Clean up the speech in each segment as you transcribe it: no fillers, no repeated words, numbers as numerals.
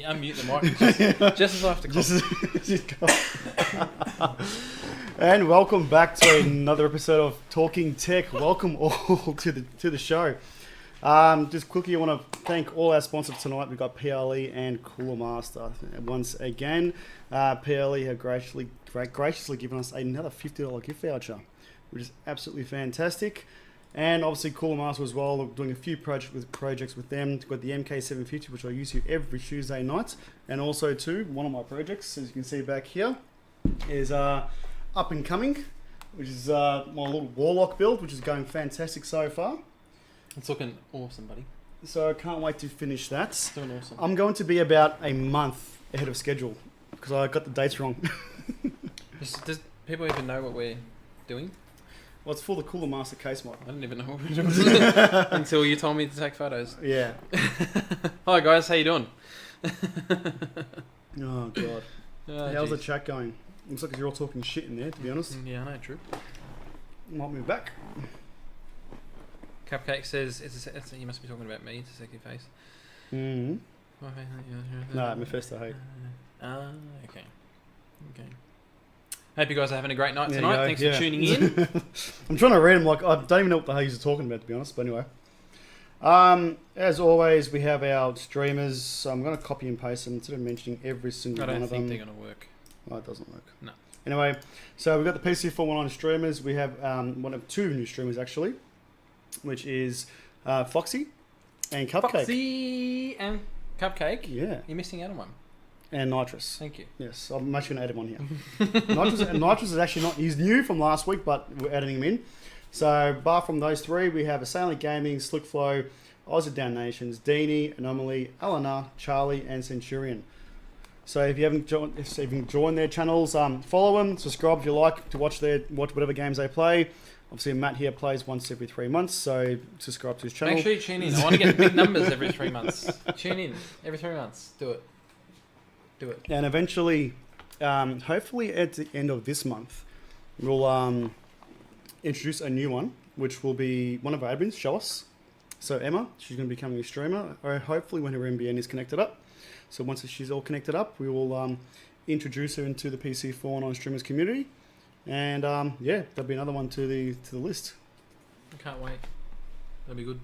You unmute the mic just as I have to cough. And welcome back to another episode of Talking Tech. Welcome all to the show. Just quickly, I want to thank all our sponsors tonight. We've got PLE and Cooler Master. Once again, PLE have graciously given us another $50 gift voucher, which is absolutely fantastic. And obviously Cooler Master as well, doing a few projects with them. We've got the MK750, which I use here every Tuesday night. And also too, one of my projects, as you can see back here, is Up and Coming, which is my little Warlock build, which is going fantastic so far. It's looking awesome, buddy. So I can't wait to finish that. It's doing awesome. I'm going to be about a month ahead of schedule because I got the dates wrong. Does people even know what we're doing? Well, it's for the Cooler Master case mod. I didn't even know what we were doing until you told me to take photos. Yeah. Hi guys, how you doing? Oh god. How's the chat going? Looks like you're all talking shit in there, to be honest. Yeah, I know, true. Might move back. Cupcake says, you must be talking about me, it's a sexy face. Mm-hmm. No, my first I hate. Okay. Hope you guys are having a great night tonight. Thanks for tuning in. I'm trying to read them like I don't even know what the hell you're talking about, to be honest. But anyway, as always, we have our streamers. So I'm going to copy and paste them instead of mentioning every single one of them. I don't think they're going to work. Oh, it doesn't work. No. Anyway, so we've got the PC419 streamers. We have two new streamers actually, which is Foxy and Cupcake. Foxy and Cupcake. Yeah. You're missing out on one. And Nitrous. Thank you. Yes, I'm actually going to add him on here. Nitrous is actually not... He's new from last week, but we're adding him in. So, bar from those three, we have Assailant Gaming, Slickflow, Oz Down Nations, Deanie, Anomaly, Alana, Charlie, and Centurion. So, if you haven't joined their channels, follow them, subscribe if you like to watch whatever games they play. Obviously, Matt here plays once every 3 months, so subscribe to his channel. Make sure you tune in. I want to get big numbers every 3 months. Tune in every 3 months. Do it. And eventually, hopefully at the end of this month, we'll introduce a new one, which will be one of our admins, show us. So Emma, she's going to be becoming a streamer, or hopefully when her MBN is connected up. So once she's all connected up, we will introduce her into the PC419 streamers community. And yeah, there'll be another one to the list. I can't wait. That'll be good.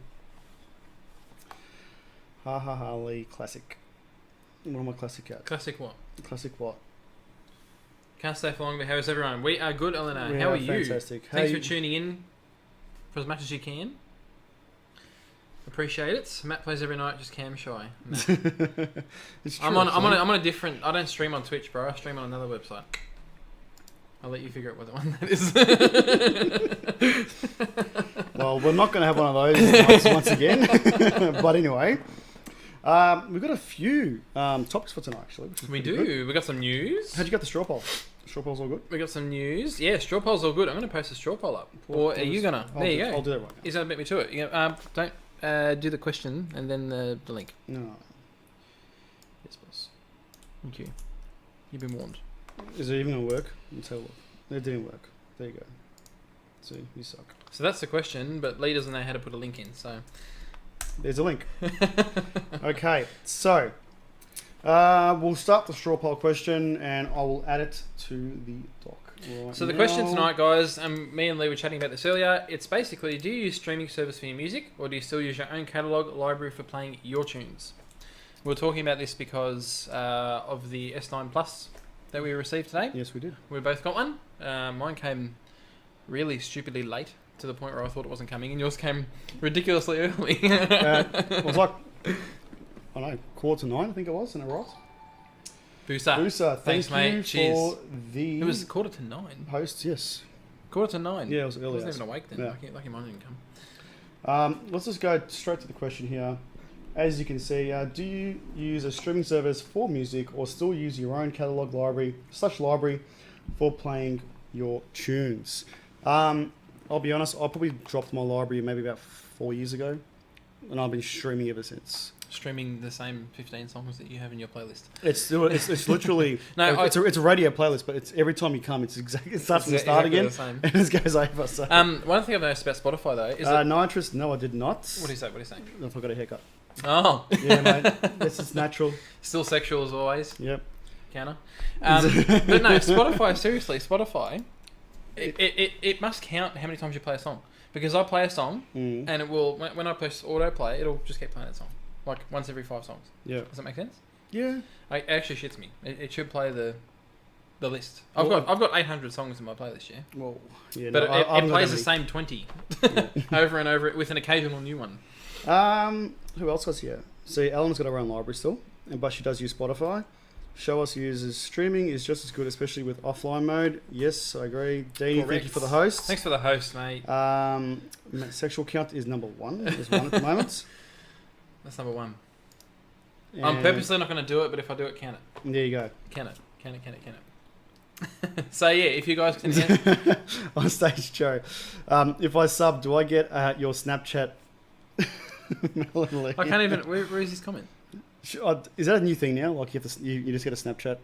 Ha ha ha Lee classic. What am I classic at? Classic what? Classic what? Can't stay for long, but how is everyone? We are good, Elena. How are you? Fantastic. Thanks for tuning in for as much as you can. Appreciate it. Matt plays every night, just cam shy. No. It's true, I'm on a different... I don't stream on Twitch, bro. I stream on another website. I'll let you figure out what the one that is. Well, we're not going to have one of those once again. But anyway... we've got a few topics for tonight, actually. We do. Good. We got some news. How'd you get the straw poll? Straw poll's all good? We got some news. Yeah, straw poll's all good. I'm going to post a straw poll up. Or are you going to? There you go. I'll do that right now. He's going to beat me to it. You know, don't do the question and then the link. No. Yes, boss. Thank you. You've been warned. Is it even going to work? Let's have a look. It didn't work. There you go. See, you suck. So that's the question, but Lee doesn't know how to put a link in, so... There's a link. Okay, so we'll start the straw poll question and I will add it to the doc. So the question tonight, guys, me and Lee were chatting about this earlier. It's basically, do you use streaming service for your music or do you still use your own catalogue library for playing your tunes? We were talking about this because of the S9 Plus that we received today. Yes, we did. We both got one. Mine came really stupidly late, to the point where I thought it wasn't coming, and yours came ridiculously early. It was like, I don't know, 8:45, I think it was, and it was. Boosa, thanks, mate. Cheers. For the... It was 8:45. Post, yes. 8:45? Yeah, it was early. I wasn't even awake then. Yeah. Lucky mine didn't come. Let's just go straight to the question here. As you can see, do you use a streaming service for music or still use your own catalogue library for playing your tunes? I'll be honest, I probably dropped my library maybe about 4 years ago, and I've been streaming ever since. Streaming the same 15 songs that you have in your playlist. It's literally it's a radio playlist, but it's every time you come, it starts from the start again, and it goes over. So. One thing I've noticed about Spotify though is Nitrous. No, I did not. What do you say? I forgot a haircut. Oh. Yeah, mate. This is natural. Still sexual as always. Yep. Counter. But no, Spotify, seriously, Spotify, it must count how many times you play a song. Because I play a song, and it will, when I press autoplay, it'll just keep playing that song. Like once every 5 songs. Yeah. Does that make sense? Yeah. It actually shits me. It should play the list. I've got 800 songs in my playlist, yeah. Well, yeah. But no, it plays the same 20 over and over with an occasional new one. Who else was here? See, Ellen's got her own library still, but she does use Spotify. Show Us uses streaming is just as good, especially with offline mode. Yes, I agree. Dean, thank you for the host. Thanks for the host, mate. Sexual count is number 1. There's 1 at the moment. That's number 1. And I'm purposely not going to do it, but if I do it, count it. There you go. Count it. So yeah, if you guys can hear... On stage, Joe. If I sub, do I get your Snapchat? I can't even... Where is this comment? Is that a new thing now? Like you have to, you just get a Snapchat?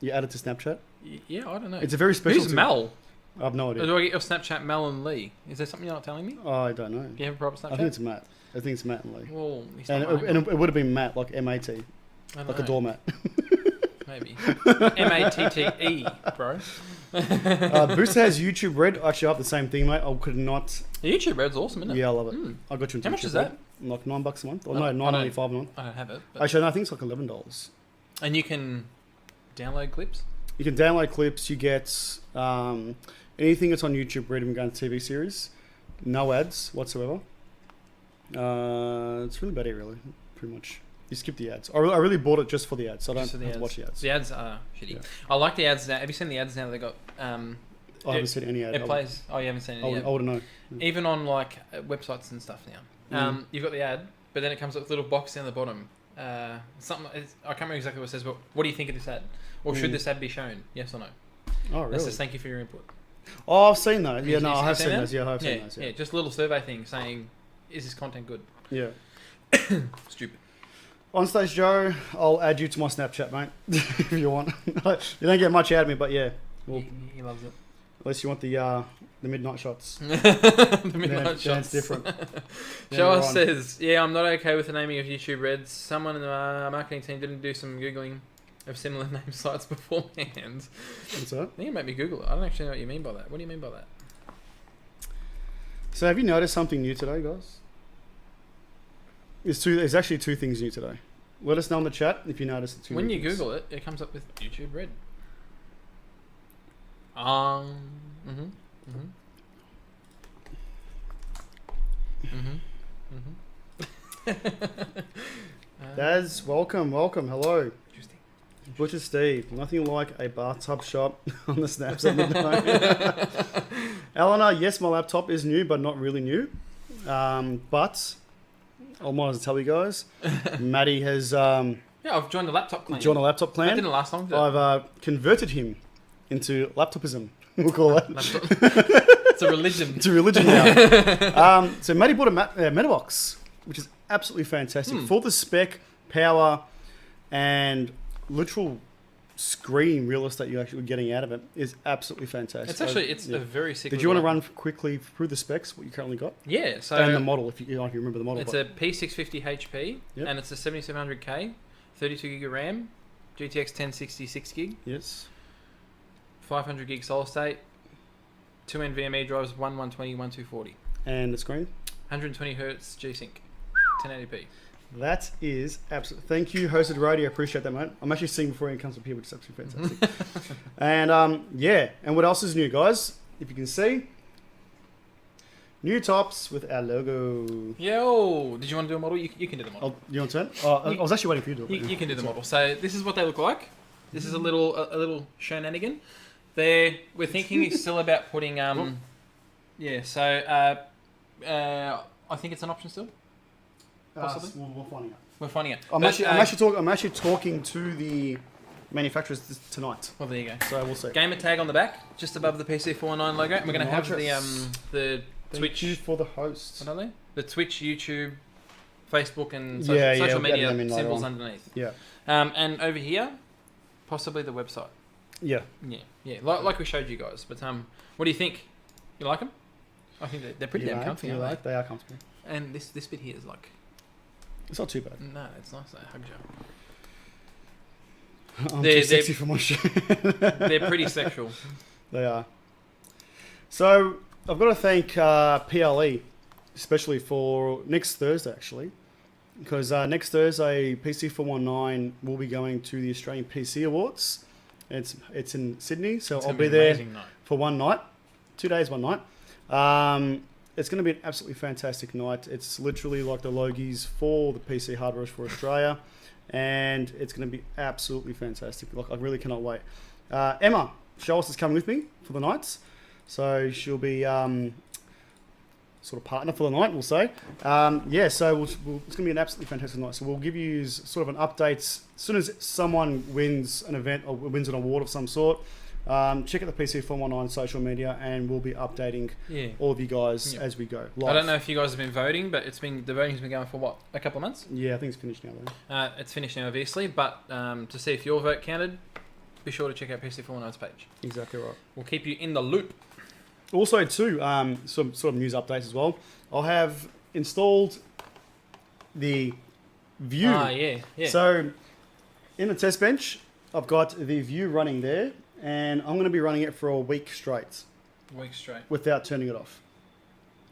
You add it to Snapchat? Yeah, I don't know. It's a very special... Who's Mel? I have no idea. Or do I get your Snapchat Mel and Lee? Is there something you're not telling me? Oh, I don't know. Do you have a proper Snapchat? I think it's Matt. I think it's Matt and Lee. Well, and it would have been Matt, like M-A-T. Like a doormat. Maybe. M-A-T-T-E, bro. Booster has YouTube Red. Actually, I have the same thing, mate. I could not... YouTube Red's awesome, isn't it? Yeah, I love it. I got you into How much YouTube is that? Red. Like $9 a month? Or no, $9.95 a month. I don't have it. But... Actually, no, I think it's like $11. And you can download clips? You can download clips. You get anything that's on YouTube Red and going to TV series. No ads whatsoever. It's really about it, really. Pretty much. You skip the ads. I really bought it just for the ads, so I don't have to watch the ads. The ads are shitty. Yeah. I like the ads now. Have you seen the ads now? They got. I haven't seen any ad. It plays. Oh, you haven't seen any. I wouldn't know. Even on like websites and stuff now. You've got the ad, but then it comes up with a little box down the bottom. Something. I can't remember exactly what it says, but what do you think of this ad? Or should this ad be shown? Yes or no? Oh, really? That says thank you for your input. Oh, I've seen those. Yeah, no, I have seen those. Yeah, I have seen those. Yeah, just a little survey thing saying, is this content good? Yeah. Stupid. On stage, Joe, I'll add you to my Snapchat, mate, if you want. You don't get much out of me, but yeah. Well, he loves it. Unless you want the midnight shots. The midnight shots. That's different. Show Us says, yeah, I'm not okay with the naming of YouTube Reds. Someone in the marketing team didn't do some Googling of similar name sites beforehand. What's that? I think you made me Google it. I don't actually know what you mean by that. What do you mean by that? So have you noticed something new today, guys? There's actually 2 things new today. Let us know in the chat if you notice the 2 When new you things. Google it, it comes up with YouTube Red. Daz, welcome, hello. Interesting. Butcher Steve, nothing like a bathtub shot on the snaps at midnight. Eleanor, yes, my laptop is new, but not really new. But I might as well tell you guys, Maddie has yeah, I've joined the laptop clan. That didn't last long, did it? I've converted him into laptopism. We'll call it. It's a religion. It's a religion now. So Maddie bought a Metabox, which is absolutely fantastic. For the spec, power, and literal screen real estate you're actually getting out of it is absolutely fantastic. It's actually a very sick. Did you want to run quickly through the specs, what you currently got? Yeah, so and the model, if you remember the model. It's a P650 HP, and it's a 7700K, 32 gig of RAM, GTX 1060 6 gig. Yes. 500 gig solid state, 2 NVMe drives, 120, 240. And the screen? 120 hertz G-Sync, 1080p. That is absolutely... Thank you, Hosted Radio. I appreciate that, mate. I'm actually seeing before it comes up here, which is absolutely fantastic. And, yeah. And what else is new, guys? If you can see. New tops with our logo. Yo! Did you want to do a model? You can do the model. You want to turn? I was actually waiting for you to do it. You can do the model. So this is what they look like. This is a little shenanigan. We're thinking still about putting... yeah, so... I think it's an option still. Possibly. We're finding out. We're finding out. I'm actually talking to the manufacturers tonight. Well, there you go. So we'll see. Gamer tag on the back, just above the PC419 logo. And we're going to have the Twitch. Thank you for the host. What are they? The Twitch, YouTube, Facebook, and social media symbols underneath. Yeah. And over here, possibly the website. Yeah. Yeah. Like we showed you guys. But what do you think? You like them? I think they're pretty damn comfy. They are comfortable. And this bit here is like... It's not too bad. No, it's nice. That hug gel. I'm too sexy for my shit. They're pretty sexual. They are. So I've got to thank PLE, especially for next Thursday, actually. Because next Thursday, PC419 will be going to the Australian PC Awards. It's in Sydney, so I'll be there for one night. 2 days, one night. It's going to be an absolutely fantastic night. It's literally like the Logies for the PC hardware for Australia. And it's going to be absolutely fantastic. Like, I really cannot wait. Emma Scholes is coming with me for the nights. So she'll be sort of partner for the night, we'll say. Yeah, so it's going to be an absolutely fantastic night. So we'll give you sort of an update as soon as someone wins an event or wins an award of some sort. Check out the PC419 social media, and we'll be updating all of you guys as we go. Live. I don't know if you guys have been voting, but the voting's been going for what, a couple of months? Yeah, I think it's finished now. Though. It's finished now, obviously, but to see if your vote counted, be sure to check out PC419's page. Exactly right. We'll keep you in the loop. Also, too, some sort of news updates as well. I'll have installed the View. Yeah. So, in the test bench, I've got the View running there, and I'm going to be running it for a week straight. Without turning it off.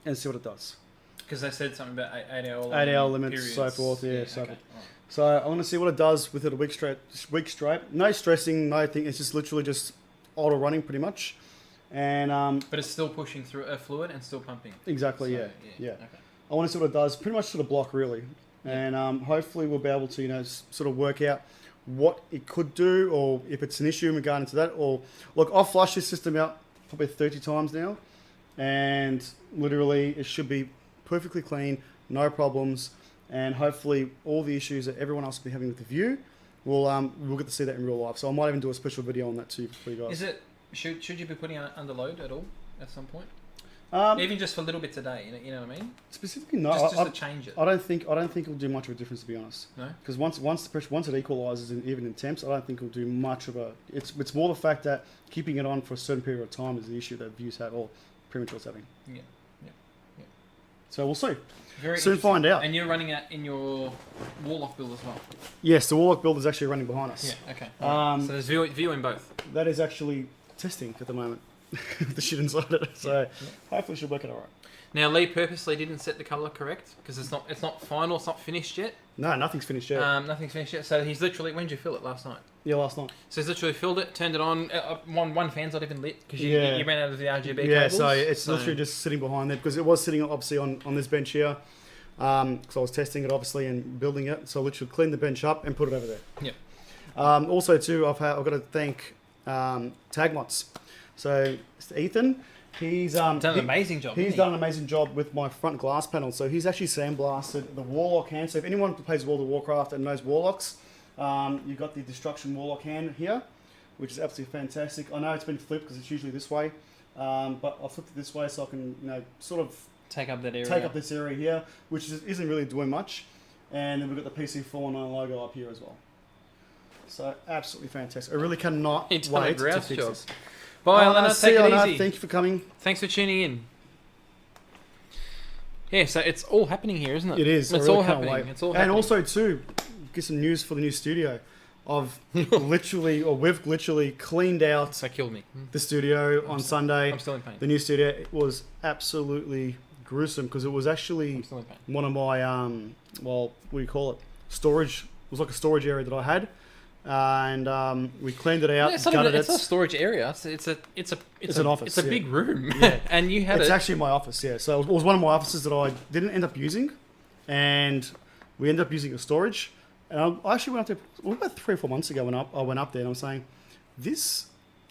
And see what it does. Because they said something about 8 hour limits. 8 hour limits, so forth, so forth. Right. So I want to see what it does with it a week straight. No stressing, no thing. It's just literally just auto running pretty much. And but it's still pushing through a fluid and still pumping. Exactly, so, yeah. Okay. I want to see what it does. Pretty much sort of block really. And hopefully we'll be able to, sort of work out what it could do, or if it's an issue in regard to that. Or look, I've flushed this system out probably 30 times now, and literally it should be perfectly clean, no problems, and hopefully all the issues that everyone else will be having with the View, we'll get to see that in real life. So I might even do a special video on that too for you guys. Is it? Should you be putting it under load at all at some point? Even just for little bits a day, you know what I mean? Specifically, no. Just to change it. I don't think it'll do much of a difference, to be honest. No. Because once it equalises, even in temps, I don't think it'll do much of a. It's more the fact that keeping it on for a certain period of time is the issue that Views have, or Prematur's having. Yeah. So we'll see. Very soon find out. And you're running it in your Warlock build as well. Yes, the Warlock build is actually running behind us. Yeah. Okay. Right. So there's view in both. That is actually testing at the moment. The shit inside it. So hopefully it should work out alright. Now Lee purposely didn't set the colour correct because it's not final, it's not finished yet. No, nothing's finished yet. Nothing's finished yet. So he's literally, when did you fill it last night? Yeah, last night. So he's literally filled it, turned it on. One fan's not even lit because you ran out of the RGB cables. Yeah, so it's literally just sitting behind there because it was sitting obviously on this bench here. Because I was testing it obviously and building it. So I literally cleaned the bench up and put it over there. Yeah. Also too, I've got to thank Tagmots. So Ethan, he's done an amazing job. He's done an amazing job with my front glass panel. So he's actually sandblasted the Warlock hand. So if anyone plays World of Warcraft and knows Warlocks, you've got the Destruction Warlock hand here, which is absolutely fantastic. I know it's been flipped because it's usually this way, but I flipped it this way so I can sort of take up that area. Take up this area here, which isn't really doing much. And then we've got the PC419 logo up here as well. So absolutely fantastic. I really cannot wait to fix this. Bye, Elena. Take it easy. Thank you for coming. Thanks for tuning in. Yeah, so it's all happening here, isn't it? It is. It's all happening. It's all happening. And also, too, get some news for the new studio. We've literally cleaned out that killed me. The studio on Sunday. I'm still in pain. The new studio, it was absolutely gruesome because it was actually one of my, what do you call it? Storage. It was like a storage area that I had. And we cleaned it out. It's not a storage area. It's an office. It's a big room. Yeah. And you had It's actually my office. Yeah. So it was one of my offices that I didn't end up using, and we ended up using it as storage. And I actually went up there about 3 or 4 months ago. I went up there and I'm saying, this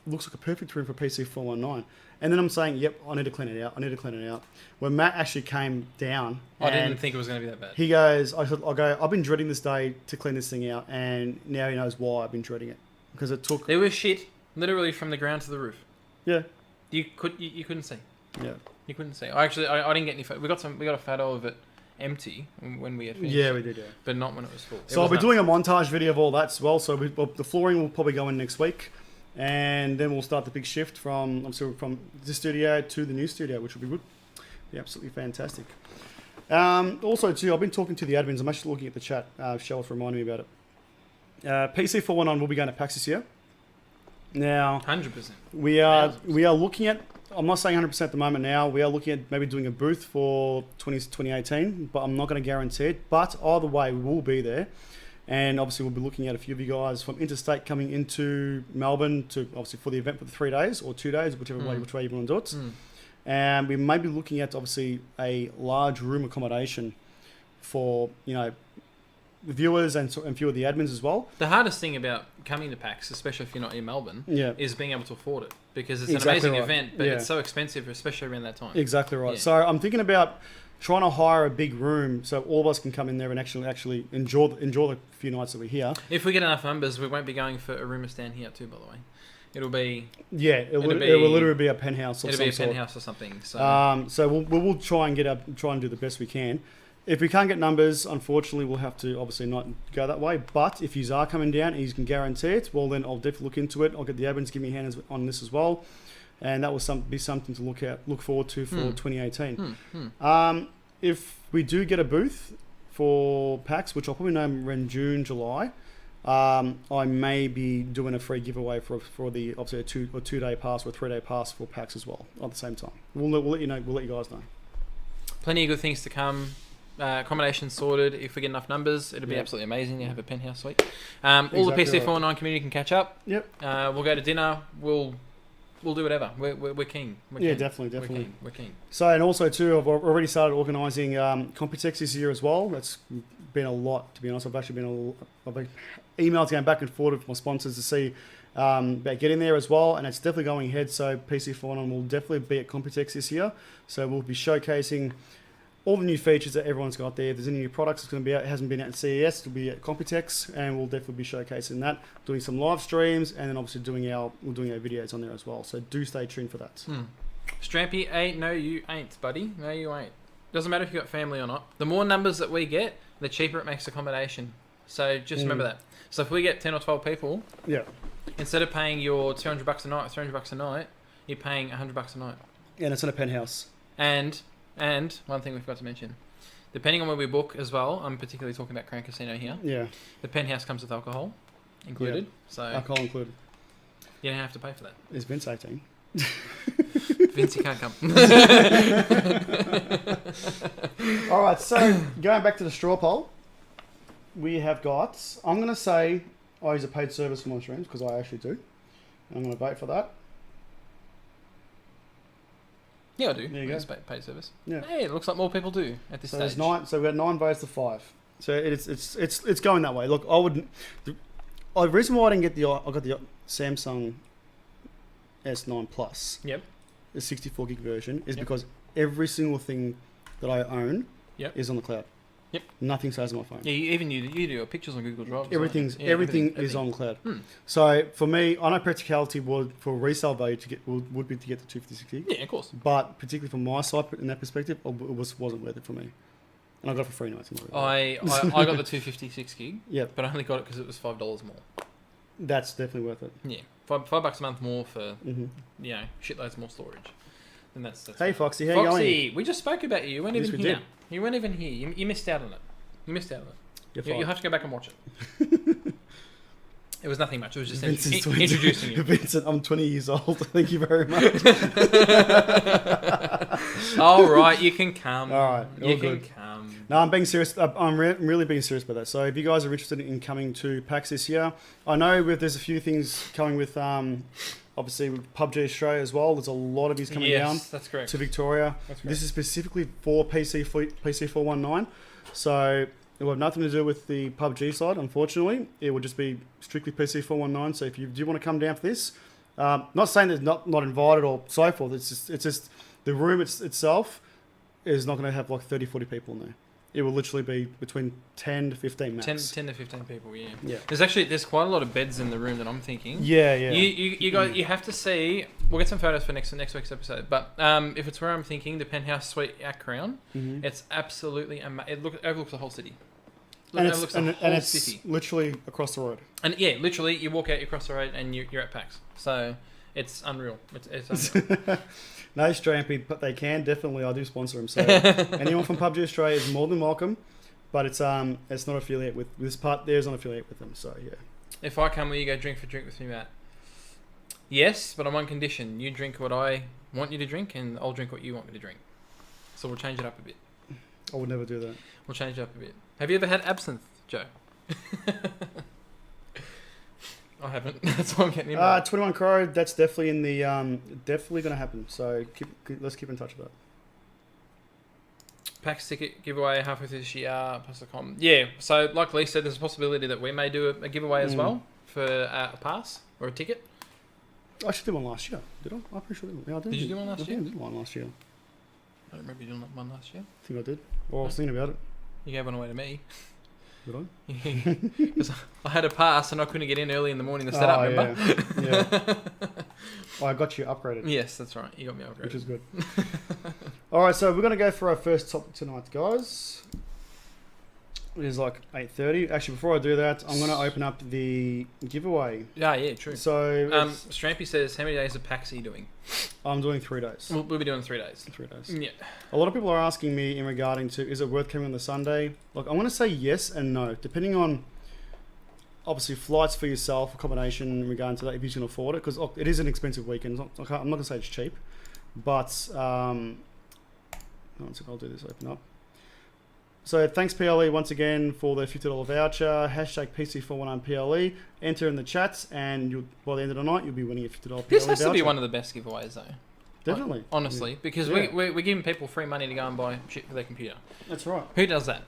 looks like a perfect room for PC419. And then I'm saying, yep, I need to clean it out. When Matt actually came down, I didn't think it was going to be that bad. He goes, I've been dreading this day to clean this thing out, and now he knows why I've been dreading it because it took. There was shit literally from the ground to the roof. Yeah. You couldn't see. Yeah. You couldn't see. I didn't get any. We got a photo of it empty when we had finished. Yeah, we did. Yeah. But not when it was full. So I'll be doing a montage video of all that as well. So the flooring will probably go in next week. And then we'll start the big shift from this studio to the new studio, which will be good. Be absolutely fantastic. Also, too, I've been talking to the admins. I'm actually looking at the chat. Shell's reminding me about it. PC419 will be going to PAX this year. Now, 100%. we are looking at. I'm not saying 100% at the moment. Now we are looking at maybe doing a booth for 2018, but I'm not going to guarantee it. But either way, we will be there, and obviously we'll be looking at a few of you guys from interstate coming into Melbourne to obviously for the event for the 3 days or 2 days, which way you want to do it. And we may be looking at obviously a large room accommodation for viewers and a few of the admins as well. The hardest thing about coming to PAX, especially if you're not in Melbourne, is being able to afford it, because it's an amazing event, but it's so expensive, especially around that time. Exactly right. Yeah. So I'm thinking about trying to hire a big room so all of us can come in there and actually enjoy the few nights that we're here. If we get enough numbers, we won't be going for a room stand here too, by the way. It'll be... Yeah, it will literally be a penthouse or something. It'll be a penthouse or something. So, we'll try and do the best we can. If we can't get numbers, unfortunately, we'll have to obviously not go that way. But if you are coming down and you can guarantee it, well, then I'll definitely look into it. I'll get the admins to give me hands on this as well. And that will be something to look forward to for 2018. If we do get a booth for PAX, which I'll probably know around June, July, I may be doing a free giveaway for the obviously a 2 day pass or a 3 day pass for PAX as well at the same time. We'll let you know. We'll let you guys know. Plenty of good things to come. Accommodation sorted. If we get enough numbers, it'll be absolutely amazing to have a penthouse suite. All the PC419 community can catch up. Yep. We'll go to dinner. We'll do whatever. We're keen. Definitely. We're keen. So, and also too, I've already started organising Computex this year as well. That's been a lot, to be honest. I've been emails going back and forth with my sponsors to see about getting there as well, and it's definitely going ahead. So PC419 will definitely be at Computex this year. So we'll be showcasing all the new features that everyone's got there. If there's any new products that's going to be out, it hasn't been out at CES, it'll be at Computex, and we'll definitely be showcasing that, doing some live streams, and then obviously doing our videos on there as well. So do stay tuned for that. Strampy, no you ain't, buddy. No you ain't. Doesn't matter if you've got family or not. The more numbers that we get, the cheaper it makes accommodation. So just remember that. So if we get 10 or 12 people, instead of paying your $200 a night or $300 a night, you're paying $100 a night. And it's in a penthouse. And one thing we forgot to mention, depending on where we book as well, I'm particularly talking about Crown Casino here. Yeah. The penthouse comes with alcohol included. Yeah. So alcohol included. You don't have to pay for that. Is Vince 18? Vince, you can't come. All right, so going back to the straw poll, we have got, I'm going to say I use a paid service for my streams because I actually do. I'm going to vote for that. Yeah, I do. There you go. Paid service. Yeah. Hey, it looks like more people do at this stage. So we got 9 votes to 5. So it's going that way. Look, the reason why I got the Samsung S9 Plus. Yep. The 64 gig version is because every single thing that I own is on the cloud. Yep. Nothing stays on my phone. Yeah, you do your pictures on Google Drive. Everything is on the cloud. So for me, I know practicality for resale value would be to get the 256 gig. Yeah, of course. But particularly from my side, in that perspective, it wasn't worth it for me. And I got it for free nights. I got the 256 gig. Yeah. But I only got it because it was $5 more. That's definitely worth it. Yeah, $5 a month more for shitloads more storage. And that's hey Foxy, how you going? We just spoke about you. You weren't even here. You weren't even here. You missed out on it. You'll have to go back and watch it. It was nothing much. It was just introducing you. Vincent, I'm 20 years old. Thank you very much. All right, you can come. All right, you can come. No, I'm being serious. I'm really being serious about that. So if you guys are interested in coming to PAX this year, I know there's a few things coming with, obviously with PUBG Australia as well. There's a lot of these coming down that's correct. to Victoria. That's correct. This is specifically for PC419. So it will have nothing to do with the PUBG side, unfortunately. It will just be strictly PC419. So if you do want to come down for this, not saying that not invited or so forth. It's just the room itself is not going to have like 30, 40 people in there. It will literally be between 10 to 15 max. 10 to 15 people, yeah. There's quite a lot of beds in the room that I'm thinking. Yeah. You guys, you have to see. We'll get some photos for next week's episode. But if it's where I'm thinking, the penthouse suite at Crown, it's absolutely it overlooks the whole city. It's literally across the road. And yeah, literally, you walk out, you cross the road, and you're at PAX. So It's unreal. It's unreal. No, Strampy, but they can definitely. I do sponsor them, so anyone from PUBG Australia is more than welcome. But it's not affiliate with this part. There's not affiliate with them, so yeah. If I come, will you go drink for drink with me, Matt? Yes, but on one condition: you drink what I want you to drink, and I'll drink what you want me to drink. So we'll change it up a bit. I would never do that. We'll change it up a bit. Have you ever had absinthe, Joe? I haven't. That's why I'm getting in. 21 Crow. That's definitely in the definitely going to happen. So let's keep in touch with that. PAX ticket giveaway halfway through this year. Plus.com. Yeah. So like Lee said, there's a possibility that we may do a giveaway as well for a pass or a ticket. I actually did one last year. Did I? I'm pretty sure I did. Yeah, I did. Did you do one last year? I did one last year. I don't remember you doing one last year. I think I did. Well, I was thinking about it. You gave one away to me. Did I? Because I had a pass and I couldn't get in early in the morning to set up, remember? Yeah. I got you upgraded. Yes, that's right. You got me upgraded. Which is good. All right, so we're going to go for our first topic tonight, guys. It is like 8:30. Actually, before I do that, I'm going to open up the giveaway. Yeah, true. So, Strampy says, how many days of PAX are you doing? I'm doing 3 days. We'll be doing 3 days. 3 days. Yeah. A lot of people are asking me in regarding to, is it worth coming on the Sunday? Look, I'm going to say yes and no, depending on, obviously, flights for yourself, accommodation in regard to that, if you can afford it, because it is an expensive weekend. I'm not going to say it's cheap, but, one second, I'll do this, open up. So thanks PLE once again for the $50 voucher, hashtag PC419 PLE, enter in the chats, and by the end of the night, you'll be winning a $50 PLE voucher. This has to be one of the best giveaways, though. Definitely. Honestly, because we're giving people free money to go and buy shit for their computer. That's right. Who does that?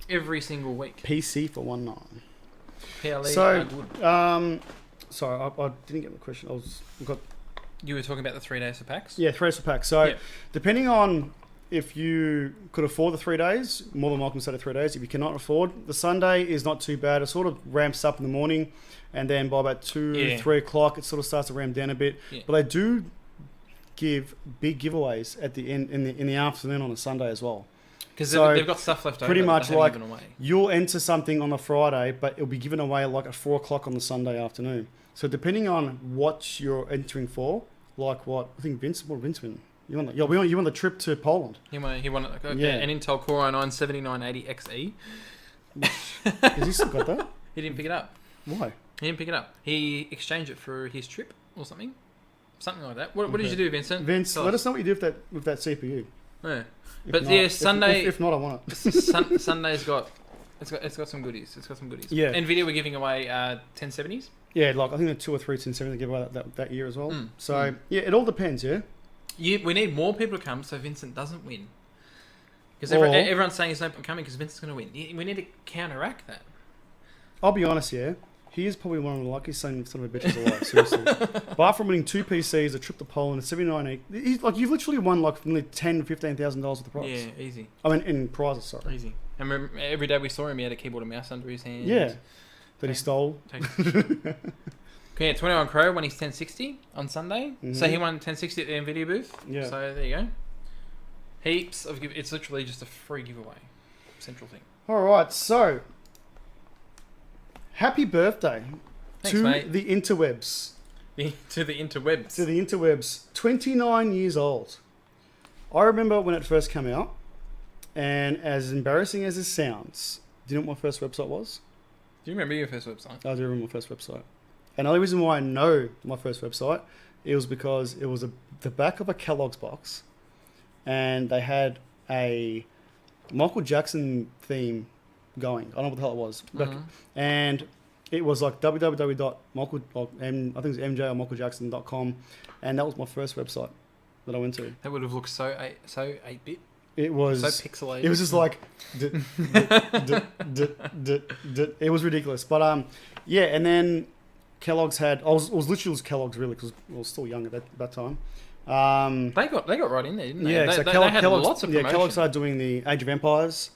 Every single week. PC419. PLE so, good. Sorry, I didn't get the question. You were talking about the 3 days of PAX? Yeah, 3 days for PAX. So, depending on if you could afford the 3 days, more than welcome to stay to 3 days. If you cannot afford, the Sunday is not too bad. It sort of ramps up in the morning, and then by about 3 o'clock, it sort of starts to ramp down a bit. Yeah. But they do give big giveaways at the end in the afternoon on a Sunday as well. Because they've got stuff left over. Pretty much like you'll enter something on the Friday, but it'll be given away like at 4 o'clock on the Sunday afternoon. So depending on what you're entering for, like what I think Vince win? You won the trip to Poland. He won an Intel Core i9 7980XE. Has he still got that? He didn't pick it up. Why? He didn't pick it up. He exchanged it for his trip or something. Something like that. What did you do, Vincent? Vince, let us know what you do with that CPU. Yeah. But not, Sunday... If not, I want it. Sunday's got... It's got some goodies. Yeah. NVIDIA were giving away 1070s. Yeah, like I think there are 2 or 3 1070s they give away that year as well. So, yeah, it all depends, yeah? We need more people to come so Vincent doesn't win. Because everyone's saying he's not coming because Vincent's going to win. We need to counteract that. I'll be honest, yeah. He is probably one of the luckiest son of a bitches alive, seriously. Apart from winning 2 PCs, a trip to Poland, a 79 you've literally won like nearly $10,000-$15,000 worth of prize. Yeah, easy. I mean, in prizes, sorry. Easy. And remember, every day we saw him, he had a keyboard and mouse under his hand. Yeah. That he stole. Okay, 21 Crow won his 1060 on Sunday. Mm-hmm. So he won 1060 at the NVIDIA booth. Yeah. So there you go. Heaps of it's literally just a free giveaway. Central thing. All right, so happy birthday to the interwebs. To the interwebs. To the interwebs. 29 years old. I remember when it first came out, and as embarrassing as it sounds, do you know what my first website was? Do you remember your first website? I do remember my first website. And the only reason why I know my first website, it was because it was the back of a Kellogg's box, and they had a Michael Jackson theme going. I don't know what the hell it was. Mm-hmm. And it was like www.michael, I think it was MJ or michaeljackson.com, and that was my first website that I went to. That would have looked so 8-bit. It was so pixelated. It was just like it was ridiculous. But yeah, and then Kellogg's had I was literally Kellogg's really because I was still young at that time. They got right in there, didn't they? Yeah, they, so they Kellogg's, had lots of promotion. Yeah, Kellogg's started doing the Age of Empires.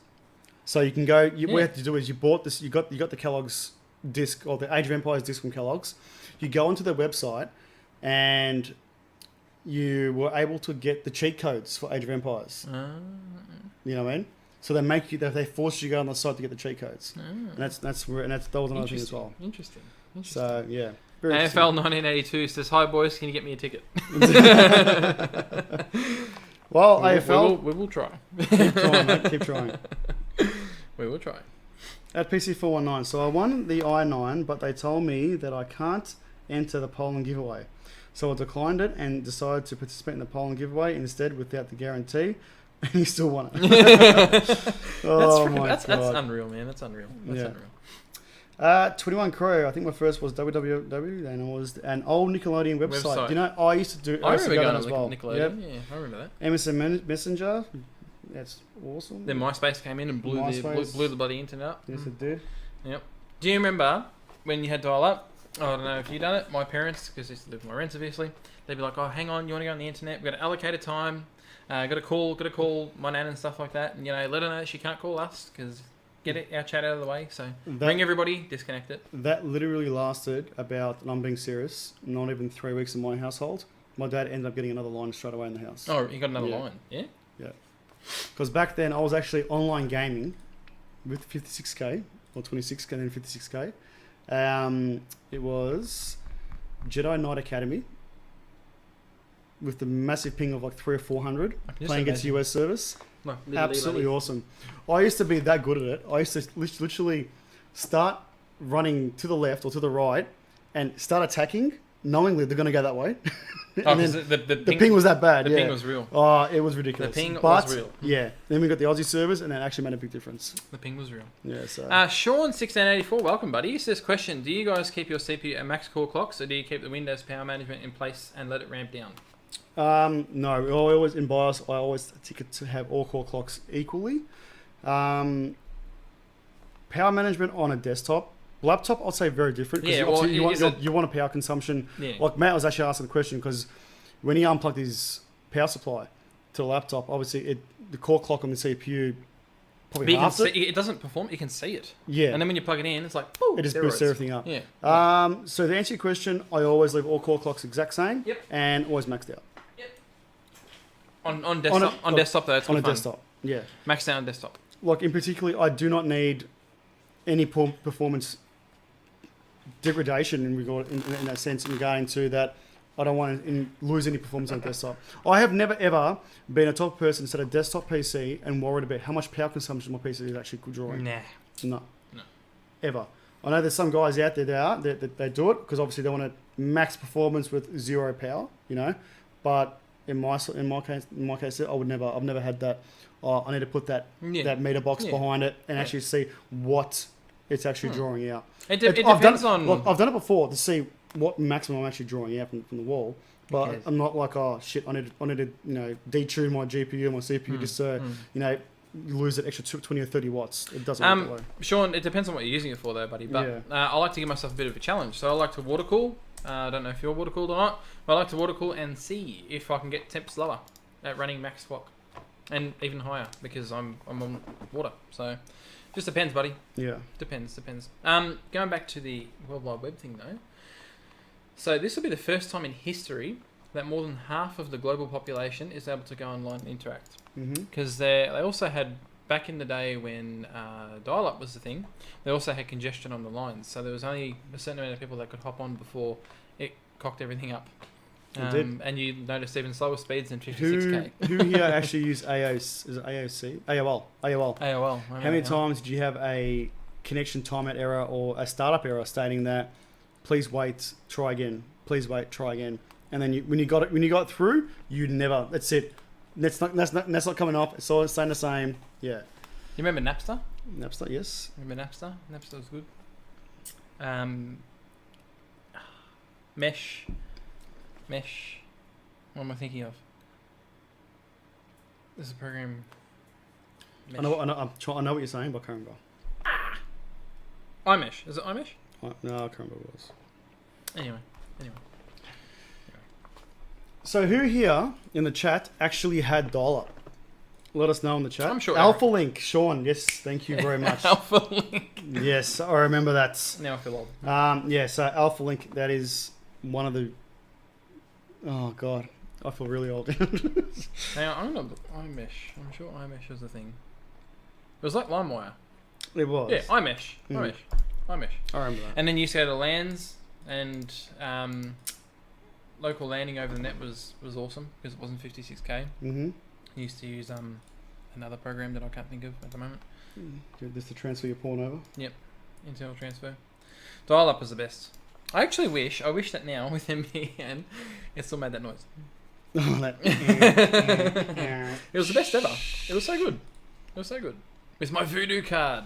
So you can go. What you have to do is you bought this. You got the Kellogg's disc or the Age of Empires disc from Kellogg's. You go onto their website, and you were able to get the cheat codes for Age of Empires. You know what I mean? So they make you. They force you to go on the site to get the cheat codes. And that was another thing as well. Interesting. So yeah. Very AFL 1982 says, "Hi boys, can you get me a ticket?" Well, AFL, we will try. keep trying, mate. Keep trying. We will try. At PC419, so I won the i9, but they told me that I can't enter the Poland giveaway. So I declined it and decided to participate in the Poland giveaway instead without the guarantee, and he still won it. That's unreal, man. That's unreal. That's unreal. 21 Crow, I think my first was www, and it was an old Nickelodeon website. Do you know, I used to I used to remember go going that as to well. Nickelodeon. Yep. Yeah, I remember that. MSN Messenger, that's awesome. Then MySpace came in and blew the bloody internet up. Yes, it did. Yep. Do you remember when you had dial-up? I don't know if you done it. My parents, because they used to live with my rents, obviously, they'd be like, "Oh, hang on, you want to go on the internet? We've got to allocate a time. Got to call my nan and stuff like that, and let her know she can't call us because get our chat out of the way. So ring everybody, disconnect it." That literally lasted about, and I'm being serious, not even 3 weeks in my household. My dad ended up getting another line straight away in the house. Oh, you got another line, yeah? Yeah. Because back then I was actually online gaming with 56k or 26k and then 56k. It was Jedi Knight Academy with the massive ping of like 300 or 400 playing against US service. No, Absolutely awesome. I used to be that good at it. I used to literally start running to the left or to the right and start attacking, knowingly they're going to go that way. And then the ping was that bad. The ping was real. Oh, it was ridiculous. The ping was real. Yeah. Then we got the Aussie servers, and that actually made a big difference. The ping was real. Yeah. So. Sean1684, welcome, buddy. He says, question: do you guys keep your CPU at max core clocks, or do you keep the Windows power management in place and let it ramp down? No, I always in BIOS. I always tick it to have all core clocks equally. Power management on a desktop. Laptop, I'd say very different. Yeah, well, you want a power consumption. Yeah. Like Matt was actually asking the question because when he unplugged his power supply to the laptop, obviously the core clock on the CPU probably half it doesn't perform. You can see it. Yeah. And then when you plug it in, it's like, boom, it just boosts everything up. Yeah. So to answer your question, I always leave all core clocks exact same. Yep. And always maxed out. Yep. On desktop, on desktop though, it's on good a fun. desktop. Yeah. Maxed out on desktop. Like in particular, I do not need any performance degradation in that sense in regarding to that. I don't want to lose any performance on a desktop. I have never ever been a type of person to set a desktop PC and worried about how much power consumption my PC is actually drawing. Nah. No. Ever. I know there's some guys out there that they do it because obviously they want to max performance with zero power, But in my case, I've never had that. I need to put that meter box behind it and actually see what it's actually drawing out. It depends on. Look, I've done it before to see what maximum I'm actually drawing out from the wall. But I'm not like, oh shit, I need to detune my GPU and my CPU just so lose that extra 20 or 30 watts. It doesn't work that way. Sean, it depends on what you're using it for though, buddy. But I like to give myself a bit of a challenge. So I like to water cool. I don't know if you're water cooled or not, but I like to water cool and see if I can get temps lower at running max clock. And even higher because I'm on water. So just depends, buddy. Yeah. Depends. Going back to the World Wide Web thing though. So this will be the first time in history that more than half of the global population is able to go online and interact. Because they also had, back in the day when dial-up was the thing, they also had congestion on the lines. So there was only a certain amount of people that could hop on before it cocked everything up. And you noticed even slower speeds than 56k. Who here actually used AOC? Is it AOC? AOL. AOL. How many times did you have a connection timeout error or a startup error stating that, please wait, try again. Please wait, try again. And then when you got through, you never. That's it. That's not coming up. It's all staying the same. Yeah. You remember Napster? Napster, yes. Remember Napster? Napster was good. Mesh. What am I thinking of? This is a program. Mesh. I know what you're saying, but I can't remember. iMesh. Is it iMesh? No, I can't remember what it was. Anyway. So who here in the chat actually had dial-up? Let us know in the chat. I'm sure. Alpha Link, Sean. Yes, thank you very much. Alpha Link. Yes, I remember that. Now I feel old. Yeah, so Alpha Link, that is one of the. Oh god, I feel really old. Hang on, I'm gonna iMesh. I'm sure iMesh was the thing. It was like LimeWire. It was. Yeah, iMesh. iMesh. I remember that. And then you used to go to LANs And local landing over the net was awesome because it wasn't 56k. Mm-hmm. I used to use another program that I can't think of at the moment. Just to transfer your porn over. Yep, internal transfer. Dial up was the best. I wish that now with MBN, it still made that noise. That. It was the best ever. It was so good. With my Voodoo card.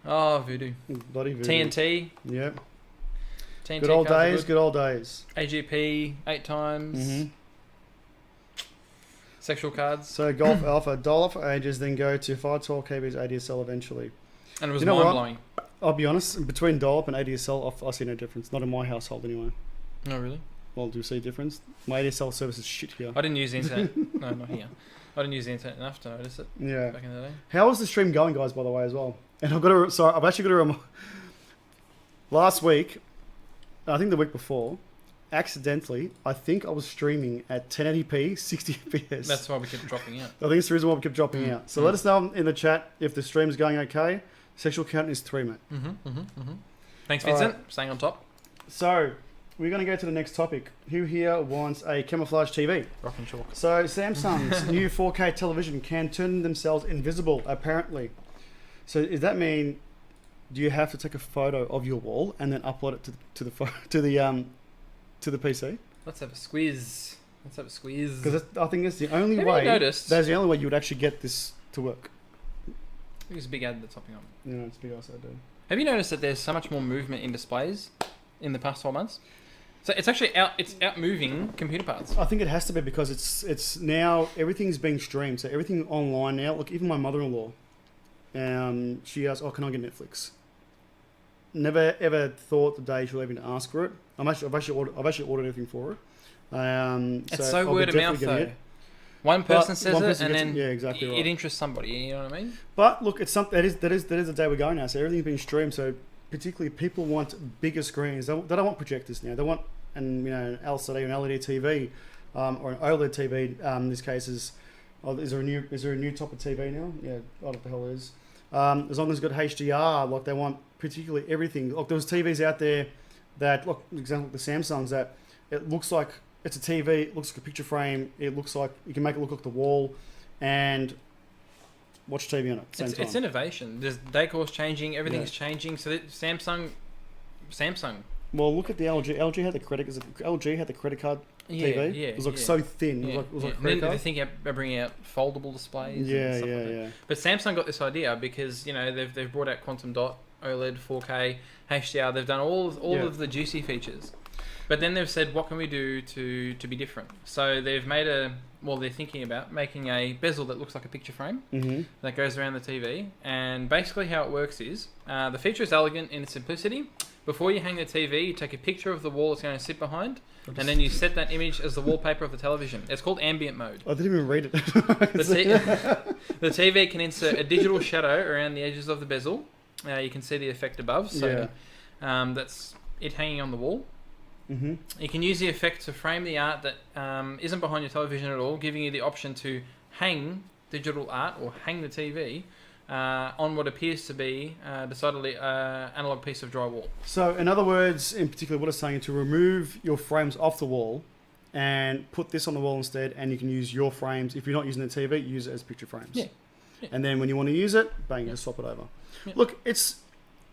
Oh, Voodoo. Bloody Voodoo. TNT. Yep. TNT Good old cards are days. Good old days. AGP 8 times. Mm-hmm. Sexual cards. So Golf Alpha, dial up for ages, then go to 512 kb's ADSL eventually. And it was You know what? mind-blowing. I'll be honest, between dial up and ADSL, I see no difference. Not in my household anyway. Oh, really? Well, do you see a difference? My ADSL service is shit here. I didn't use the internet. No, not here. I didn't use the internet enough to notice it Yeah. back in the day. How is the stream going, guys, by the way, as well? And I've actually got to last week, I think the week before, accidentally, I think I was streaming at 1080p, 60 fps. That's why we kept dropping out. I think it's the reason why we kept dropping out. So let us know in the chat if the stream's going okay. Sexual count is 3, mate. Thanks, All Vincent. right. Staying on top. So we're going to go to the next topic. Who here wants a camouflage TV? Rock and chalk. So Samsung's new 4K television can turn themselves invisible, apparently. So does that mean, do you have to take a photo of your wall and then upload it to the PC? Let's have a squeeze. Because I think that's the only Have way. you noticed? That's the only way you would actually get this to work. There's a big ad that's popping up. You know, it's big ass I do. Have you noticed that there's so much more movement in displays in the past 12 months? So it's actually out moving computer parts. I think it has to be because it's now everything's being streamed, so everything online now. Look, even my mother-in-law, she asked, "Oh, can I get Netflix?" Never ever thought the day she'll even ask for it. I've actually ordered everything for her. It's so I'll be word of mouth definitely getting though. it. One person But says one it, person and gets then it. Yeah, exactly right. it interests somebody. You know what I mean? But look, it's something that is the day we're going now. So everything's being streamed. So particularly people want bigger screens. They don't want projectors now. They want an LCD, an LED TV, or an OLED TV. In this case is there a new type of TV now? Yeah, I don't know what the hell it is. As long as it's got HDR, like they want particularly everything. Like there was TVs out there that, look, for example, the Samsungs that it looks like it's a TV, it looks like a picture frame, it looks like you can make it look like the wall, and watch TV on it at the same time. It's innovation. There's decor's changing, everything's changing. So that Samsung. Well, look at the LG. LG had the credit card TV. Yeah, it was like so thin. Yeah, It was like a And credit then card. they think about bringing out foldable displays. Yeah, and stuff yeah, like that. yeah. But Samsung got this idea because they've brought out Quantum Dot, OLED, 4K, HDR. They've done all of the juicy features. But then they've said, what can we do to be different? So they've made they're thinking about making a bezel that looks like a picture frame that goes around the TV. And basically how it works is, the feature is elegant in its simplicity. Before you hang the TV, you take a picture of the wall it's going to sit behind, and then you set that image as the wallpaper of the television. It's called ambient mode. I didn't even read it. The TV can insert a digital shadow around the edges of the bezel. You can see the effect above. So that's it hanging on the wall. Mm-hmm. You can use the effect to frame the art that isn't behind your television at all, giving you the option to hang digital art or hang the TV on what appears to be decidedly analog piece of drywall. So, in other words, in particular, what it's saying is to remove your frames off the wall and put this on the wall instead, and you can use your frames. If you're not using the TV, use it as picture frames. Yeah. And then when you want to use it, bang, you just swap it over. Yeah. Look, it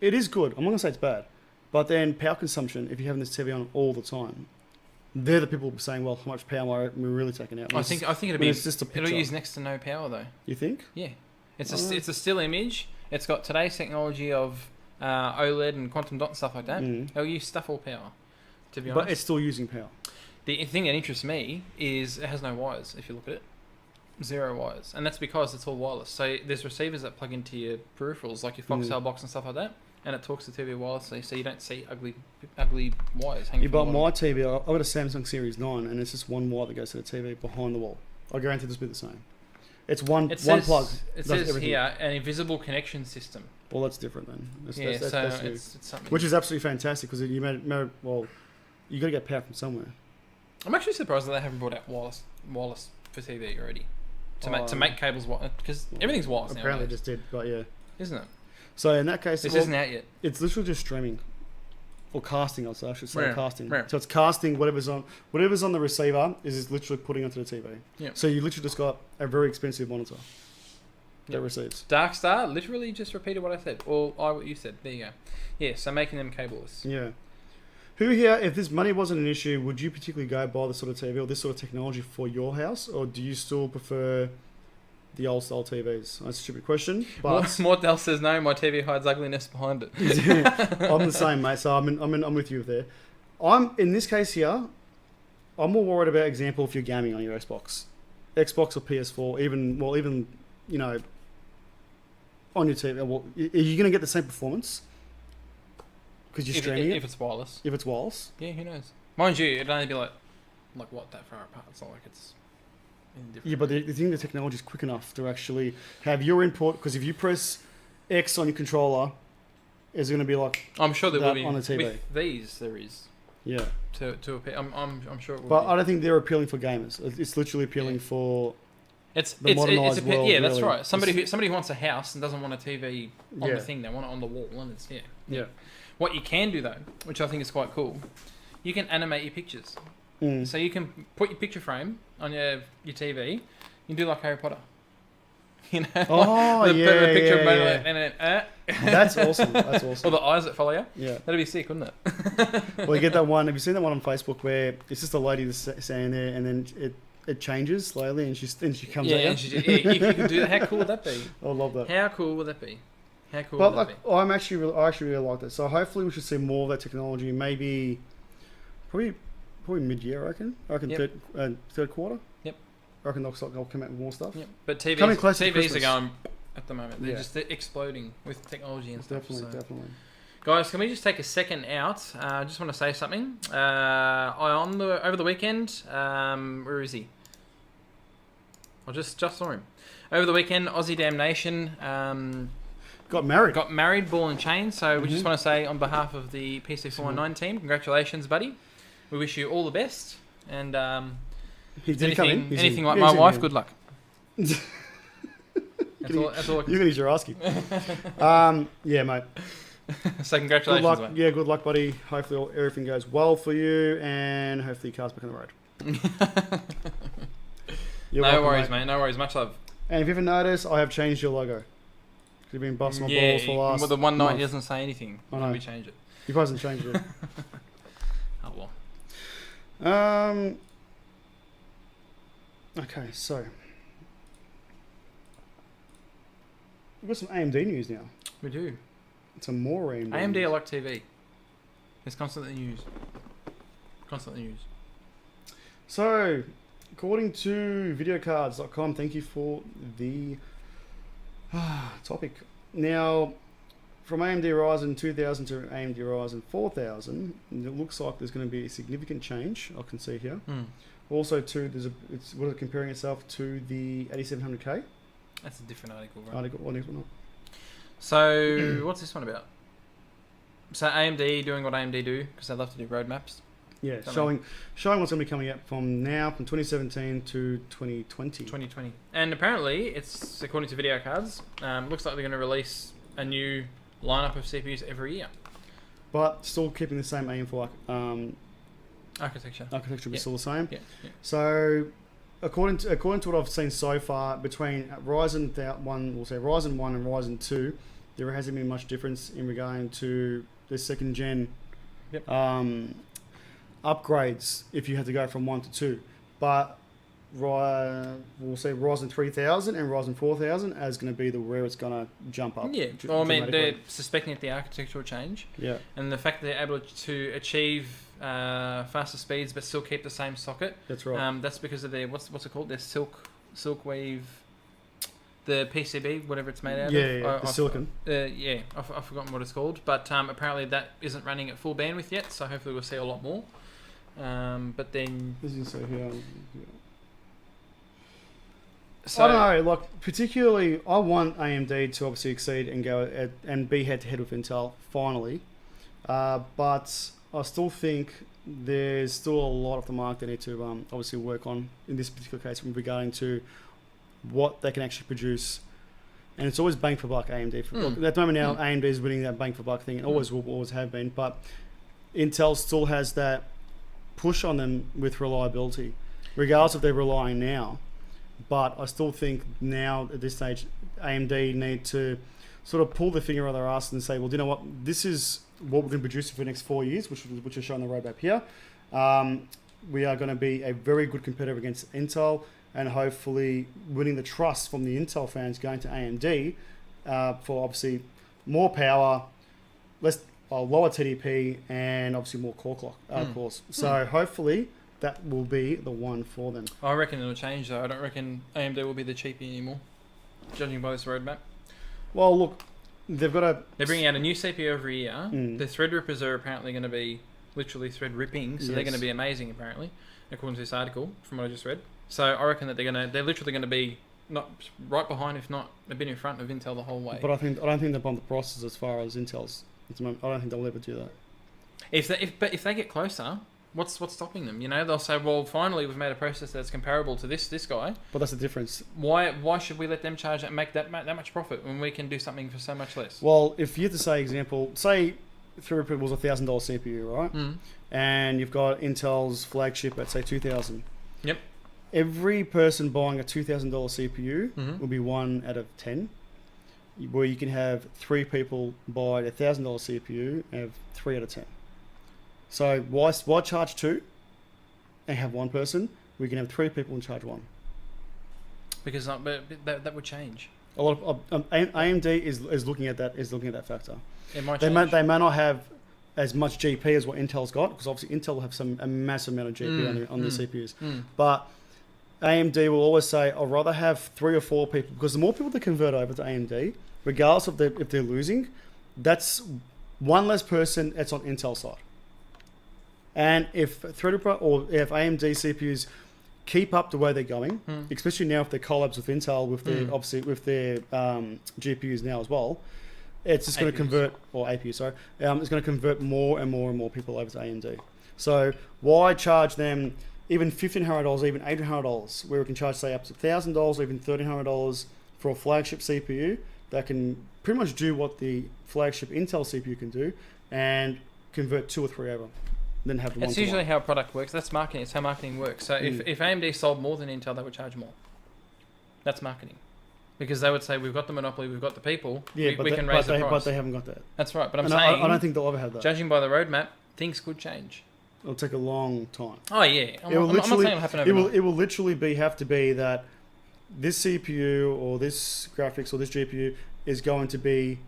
is good. I'm not going to say it's bad. But then power consumption, if you're having this TV on all the time, they're the people saying, well, how much power are we really taking out? I think it'll it's just a picture. it'll use next to no power though. You think? Yeah, it's a still image. It's got today's technology of OLED and quantum dot and stuff like that. They'll use stuff all power. To be honest, But it's still using power. The thing that interests me is it has no wires. If you look at it, 0 wires, and that's because it's all wireless. So there's receivers that plug into your peripherals, like your Foxtel box and stuff like that. And it talks to the TV wirelessly, so you don't see ugly wires hanging. You from bought the my TV. I've got a Samsung Series 9, and it's just one wire that goes to the TV behind the wall. I guarantee this will be the same. It's one plug. It Does says everything. here an invisible connection system. Well, that's different then. That's new. It's something. Which is absolutely fantastic because you you got to get power from somewhere. I'm actually surprised that they haven't brought out wireless for TV already to make cables wireless, because everything's wireless now. Apparently, just did, but yeah, isn't it? So in that case, This isn't out yet. It's literally just streaming. or casting. I should say Yeah, casting. yeah. So it's casting whatever's on the receiver is literally putting onto the TV. Yeah. So you literally just got a very expensive monitor that Yep. receives. Darkstar literally just repeated what I said, or what you said. There you go. Yeah, so making them cableless. Yeah. Who here, if this money wasn't an issue, would you particularly go buy this sort of TV or this sort of technology for your house, or do you still prefer the old style TVs? That's a stupid question, but Mortel says no. My TV hides ugliness behind it. I'm the same, mate. So I'm with you there. I'm in this case here. I'm more worried about example if you're gaming on your Xbox or PS4, even you know on your TV. Well, are you going to get the same performance because you're streaming if it's wireless. If it's wireless, Yeah, who knows? Mind you, it'd only be like what, that far apart. It's not like it's indifferent. yeah. But the thing, the technology is quick enough to actually have your input. Because if you press X on your controller, it's going to be like I'm sure there that will be on the TV. With these, there is yeah. to appeal. I'm sure it will. But be. I don't think they're appealing for gamers. It's literally appealing for It's modernised world, yeah, that's really. right. Somebody who wants a house and doesn't want a TV on Yeah. the thing, they want it on the wall, and it's yeah. What you can do though, which I think is quite cool, you can animate your pictures. Mm. So you can put your picture frame on your TV. You can do like Harry Potter. You know, Oh, the yeah, picture yeah, of yeah. and then That's awesome. That's or awesome. the eyes that follow you. Yeah. That'd be sick, wouldn't it? Well, you get that one. Have you seen that one on Facebook where it's just a lady that's standing there, and then it changes slowly, and she comes Yeah, out. and you can do that. How cool would that be? I love that. How cool would that be? How cool But would like, that be? I actually really like that. So hopefully we should see more of that technology. Maybe, probably mid-year. I reckon. Yep. Third quarter. Yep. I reckon they'll come out with more stuff. Yeah, but Coming close to TVs are Christmas. going at the moment. They're Yeah. they're exploding with technology and stuff. Definitely, so. definitely. Guys, can we just take a second out? I just want to say something. Over the weekend, where is he? I just saw him. Over the weekend, Aussie Damnation Got married. got married, ball and chain. So we just Mhm. want to say on behalf of the PC419 team, congratulations, buddy. We wish you all the best. And He did come in. anything, He's anything in. like Yeah, my he's in, wife, yeah. good luck. That's all I You're can gonna use your asking. Yeah, mate. So Good congratulations, luck. mate. Yeah, good luck, buddy. Hopefully everything goes well for you, and hopefully your car's back on the road. You're No welcome, worries, mate. No worries. Much love. And if you ever noticed, I have changed your logo. You've been busting my balls for the last. well, the one night month. he doesn't say anything. I When know. we change it. You hasn't changed it. Oh well. Okay, so we've got some AMD news now. We do. Some more AMD. AMD news. are like TV. It's constantly news. Constantly news. So, according to videocards.com, thank you for the topic. Now, from AMD Ryzen 2000 to AMD Ryzen 4000, it looks like there's going to be a significant change. I can see here. Also, too, it's comparing itself to the 8700K That's a different article, right? article. What next one? So, what's this one about? So AMD doing what AMD do because they love to do roadmaps. Yeah, Something. showing what's going to be coming out from 2017 to 2020. 2020. And apparently, it's according to video cards. Looks like they're going to release a new lineup of CPUs every year. But still keeping the same AM4 Architecture. architecture, Yeah. still the same. Yeah. So, according to what I've seen so far, between Ryzen 1, we'll say Ryzen 1 and Ryzen 2, there hasn't been much difference in regarding to the second gen Yep. upgrades if you had to go from 1 to 2. But we'll say Ryzen 3000 and Ryzen 4000 as going to be where it's going to jump up. Yeah. Well, I mean, they're dramatically. suspecting that the architectural change Yeah. and the fact that they're able to achieve faster speeds but still keep the same socket. That's right. That's because of their what's it called? Their silk weave, the PCB, whatever it's made out Yeah, of. yeah, the silicon. I've forgotten what it's called, but apparently that isn't running at full bandwidth yet. So hopefully we'll see a lot more. But then, This is so here. so I don't know, like particularly, I want AMD to obviously exceed and go and be head to head with Intel finally, but I still think there's still a lot of the market they need to obviously work on in this particular case regarding to what they can actually produce, and it's always bang for buck AMD. Look, at the moment now, AMD is winning that bang for buck thing, and always will always have been, but Intel still has that push on them with reliability, regardless if they're relying now. But I still think now at this stage, AMD need to sort of pull the finger out of their ass and say, well, do you know what? This is what we're going to produce for the next 4 years, which is shown on the roadmap here. We are going to be a very good competitor against Intel, and hopefully winning the trust from the Intel fans going to AMD for obviously more power, lower TDP, and obviously more cores. So hopefully that will be the one for them. I reckon it'll change though. I don't reckon AMD will be the cheapie anymore, judging by this roadmap. Well, look, they're bringing out a new CPU every year. The Threadrippers are apparently going to be literally thread ripping, so they're going to be amazing apparently, according to this article from what I just read. So I reckon that they're literally going to be not right behind, if not a bit in front of Intel the whole way. But I don't think they bump the prices as far as Intel's. I don't think they'll ever do that. If they get closer, what's stopping them? You know, they'll say, well, finally we've made a process that's comparable to this guy. But that's the difference. Why should we let them charge and make that much profit when we can do something for so much less? Well, if you had to say Threadripper was $1,000 CPU, right? And you've got Intel's flagship at say $2,000. Yep. Every person buying a $2,000 CPU will be 1 out of 10. Where you can have 3 people buy a $1,000 CPU and have 3 out of 10. So why charge 2 and have 1 person? We can have 3 people and charge 1. Because that would change. A lot of AMD is looking at that factor. It might they change. may not have as much GP as what Intel's got, because obviously Intel will have a massive amount of GP on their CPUs. But AMD will always say, I'd rather have 3 or 4 people, because the more people that convert over to AMD, regardless of if they're losing, that's 1 less person that's on Intel side. And if Threadripper or if AMD CPUs keep up the way they're going, especially now if they collabs with Intel with their obviously with their GPUs now as well, it's just going to convert, or APU, sorry, it's going to convert more and more and more people over to AMD. So why charge them even $1,500, even $1,800, where we can charge say up to $1,000, even $1,300 for a flagship CPU that can pretty much do what the flagship Intel CPU can do, and convert 2 or 3 over. Then have the That's usually how a product works. That's marketing. It's how marketing works. So if AMD sold more than Intel, they would charge more. That's marketing. Because they would say, we've got the monopoly, we've got the people, we can raise the price. But they haven't got that. That's right. But I'm saying, I don't think they'll ever have that. Judging by the roadmap, things could change. It'll take a long time. Oh yeah, I'm not saying it'll happen overnight. It will literally have to be that this CPU or this graphics or this GPU is going to be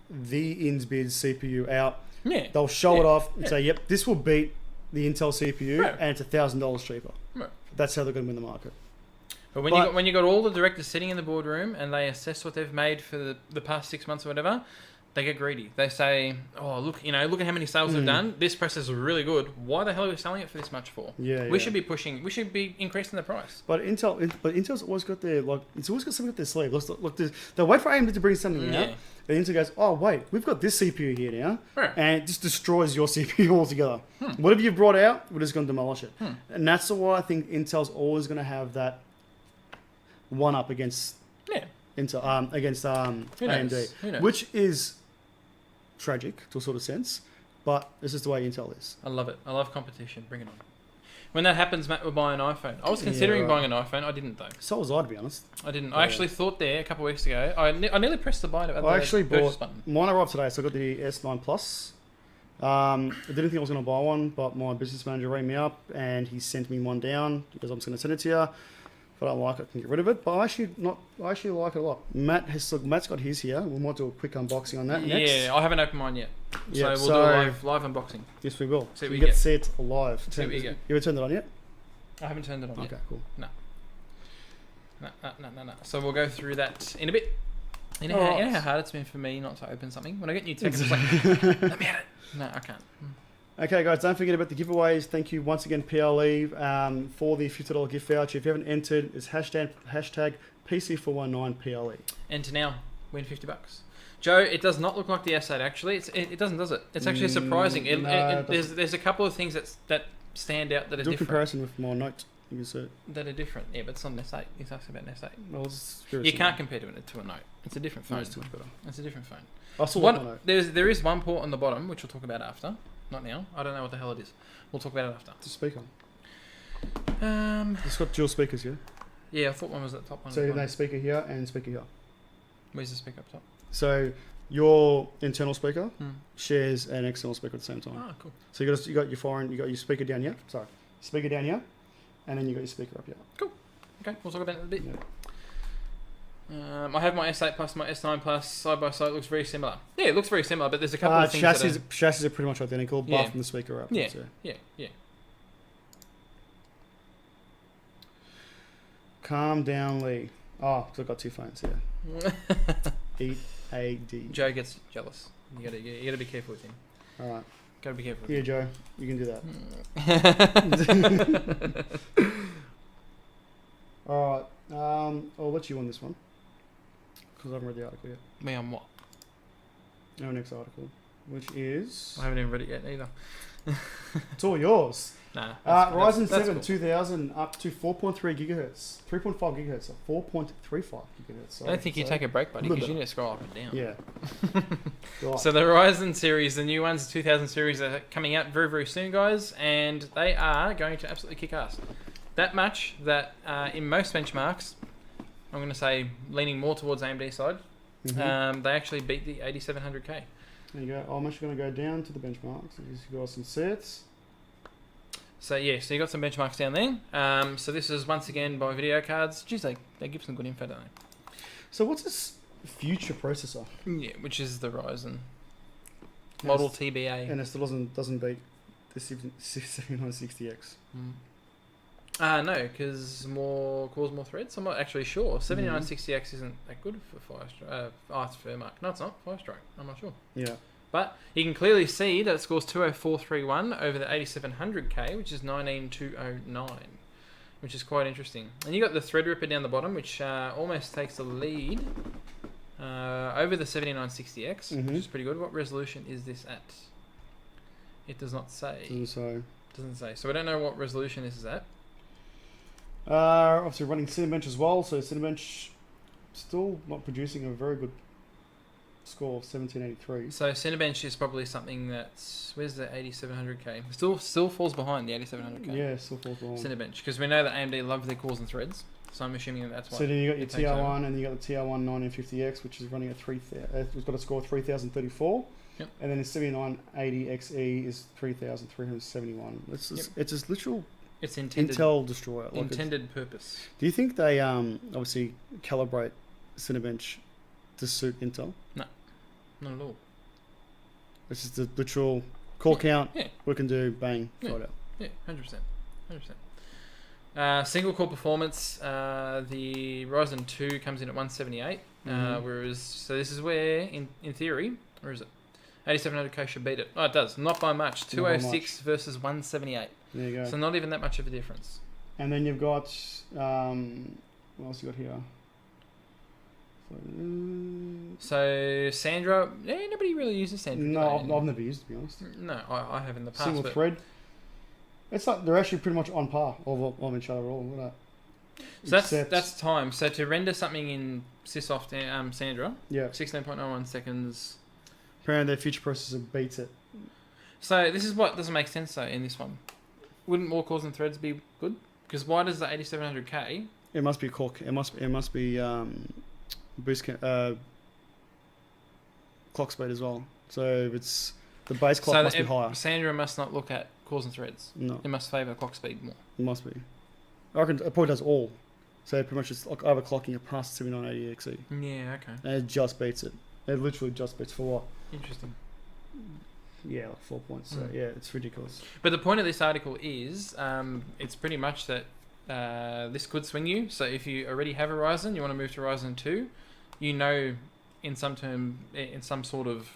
the InsBid CPU out. Yeah. They'll show it off and say, yep, this will beat the Intel CPU, and it's $1,000 cheaper. Right. That's how they're going to win the market. But when you got all the directors sitting in the boardroom and they assess what they've made for the past 6 months or whatever, they get greedy. They say, "Oh, look at how many sales we've done. This processor is really good. Why the hell are we selling it for this much for? We should be pushing. We should be increasing the price." But Intel's always got it's always got something up their sleeve. Look, they'll wait for AMD to bring something out, and Intel goes, "Oh wait, we've got this CPU here now," and it just destroys your CPU altogether. Whatever you've brought out, we're just going to demolish it, and that's why I think Intel's always going to have that one up against Intel, against AMD, which is tragic to a sort of sense, but this is the way Intel is. I love it. I love competition. Bring it on. When that happens, Matt will buy an iPhone. I was considering buying an iPhone. I didn't though. So was I, to be honest. I didn't. I actually thought there a couple of weeks ago. I nearly pressed the buy button. I actually bought mine arrived today, so I got the S9 Plus. I didn't think I was going to buy one, but my business manager rang me up and he sent me one down because I'm just going to send it to you. If I don't like it, I can get rid of it. But I actually like it a lot. Matt's got his here. We might do a quick unboxing on that next. Yeah, I haven't opened mine yet. So we'll do a live unboxing. Yes, we will. See so what you get to see it live. See what you get. You ever turned it on yet? I haven't turned it on yet. Okay, cool. No. So we'll go through that in a bit. You know how hard it's been for me not to open something? When I get new tech, it's like, let me at it. No, I can't. Okay, guys, don't forget about the giveaways. Thank you once again, PLE, for the $50 gift voucher. If you haven't entered, it's hashtag PC419 PLE. Enter now. Win $50. Joe, it does not look like the S8 actually. It doesn't, does it? It's actually surprising. There's a couple of things that stand out that are different. Do a comparison with my note. You can see it. That are different. Yeah, but it's not an S8. He's asking about an S8. Well, you can't compare it to a Note. It's a different phone. No, it's too much better. It's a different phone. I still like my Note. There is one port on the bottom, which we'll talk about after. not now. I don't know what the hell it is. We'll talk about it after. It's a speaker. Um, It's got dual speakers here. yeah, I thought one was at the top one. So no speaker here and speaker here. Where's the speaker up top? So your internal speaker Hmm. shares an external speaker at the same time. Ah, cool. So you got your foreign, you got your speaker down here. Sorry, speaker down here, and then you got your speaker up here. Okay, we'll talk about it in a bit. Yeah. I have my S8 Plus, my S9 Plus side by side. It looks very similar. Yeah, it looks very similar, but there's a couple of things chassis are pretty much identical, Yeah. apart from the speaker up. Yeah. So. Yeah. Calm down, Lee. Oh, because I've got two phones here. Eat a D. Joe gets jealous. You gotta be careful with him. All right. Gotta be careful with Here, Joe. You can do that. him. All right. I'll let you on this one because I haven't read the article yet. Me on what? Our next article, which is I haven't even read it yet either. it's all yours. Nah. Ryzen 7 cool. 2000 up to 4.3 gigahertz, 3.5 gigahertz, or 4.35 gigahertz. I don't think you take a break, buddy, because you need to scroll up and down. Yeah. Right. So the Ryzen series, the new ones, the 2000 series, are coming out very, very soon, guys, and they are going to absolutely kick ass. That much that in most benchmarks, I'm going to say leaning more towards AMD side, Mhm. they actually beat the 8700K. There you go. I'm actually going to go down to the benchmarks. So you guys can see it. So yeah, so you got some benchmarks down there. So this is once again by video cards. Geez, they give some good info, don't So what's this future processor? they? Yeah, which is the Ryzen model TBA. And it still doesn't beat the 7960X. No, because more cores, more threads. I'm not actually sure. 7960X isn't that good for Firestrike. It's Fairmark. No, it's not Firestrike. I'm not sure. Yeah. But you can clearly see that it scores 20431 over the 8700K, which is 19209, which is quite interesting. And you got the Threadripper down the bottom, which almost takes the lead over the 7960X, which is pretty good. What resolution is this at? It does not say. Doesn't say. So we don't know what resolution this is at. Obviously running Cinebench as well, so Cinebench still not producing a very good score of 1783. So Cinebench is probably something that's... Where's the 8700K? Still falls behind the 8700K. Yeah, still falls behind. Cinebench, because we know that AMD love their cores and threads, so I'm assuming that's why. So then you got your it takes over. TR1 and you got the TR1 1950X, which is running at 3000. It's got a score of 3034. Yep. And then the 7980XE is 3371. It's just literal It's intended, Intel destroyer. Like intended purpose. do you think they obviously calibrate Cinebench to suit Intel? Not at all. It's just the literal core count. Yeah. We can do bang. Yeah. Throw it out. Yeah, 100%. Single core performance, the Ryzen 2 comes in at 178, whereas, so this is where, in theory, where is it? 8700K should beat it. Oh, it does. Not by much. 206 versus 178. There you go. So not even that much of a difference. And then you've got what else you got here? So Sandra, nobody really uses Sandra. No, today. I've never used it, to be honest. No, I have in the past. Single but thread. It's like they're actually pretty much on par of each other all. Look at that. So that's time. So to render something in Sysoft Sandra, Yeah. 16.01 seconds. Apparently their future processor beats it. So this is what doesn't make sense though in this one. Wouldn't more cores and threads be good? Because why does the 8700K? It must be it must be clock speed as well. So if it's the base clock must be higher. Sandra must not look at cores and threads. No, It must favour clock speed more. it must be. I reckon it probably does all. So pretty much it's like overclocking it past 7980XE. Yeah, okay. And it just beats it. It literally just beats for what? Interesting. Yeah, like 4 points. So yeah, it's ridiculous. But the point of this article is, it's pretty much that this could swing you. So if you already have a Ryzen, you want to move to Ryzen 2, you know, in some sort of,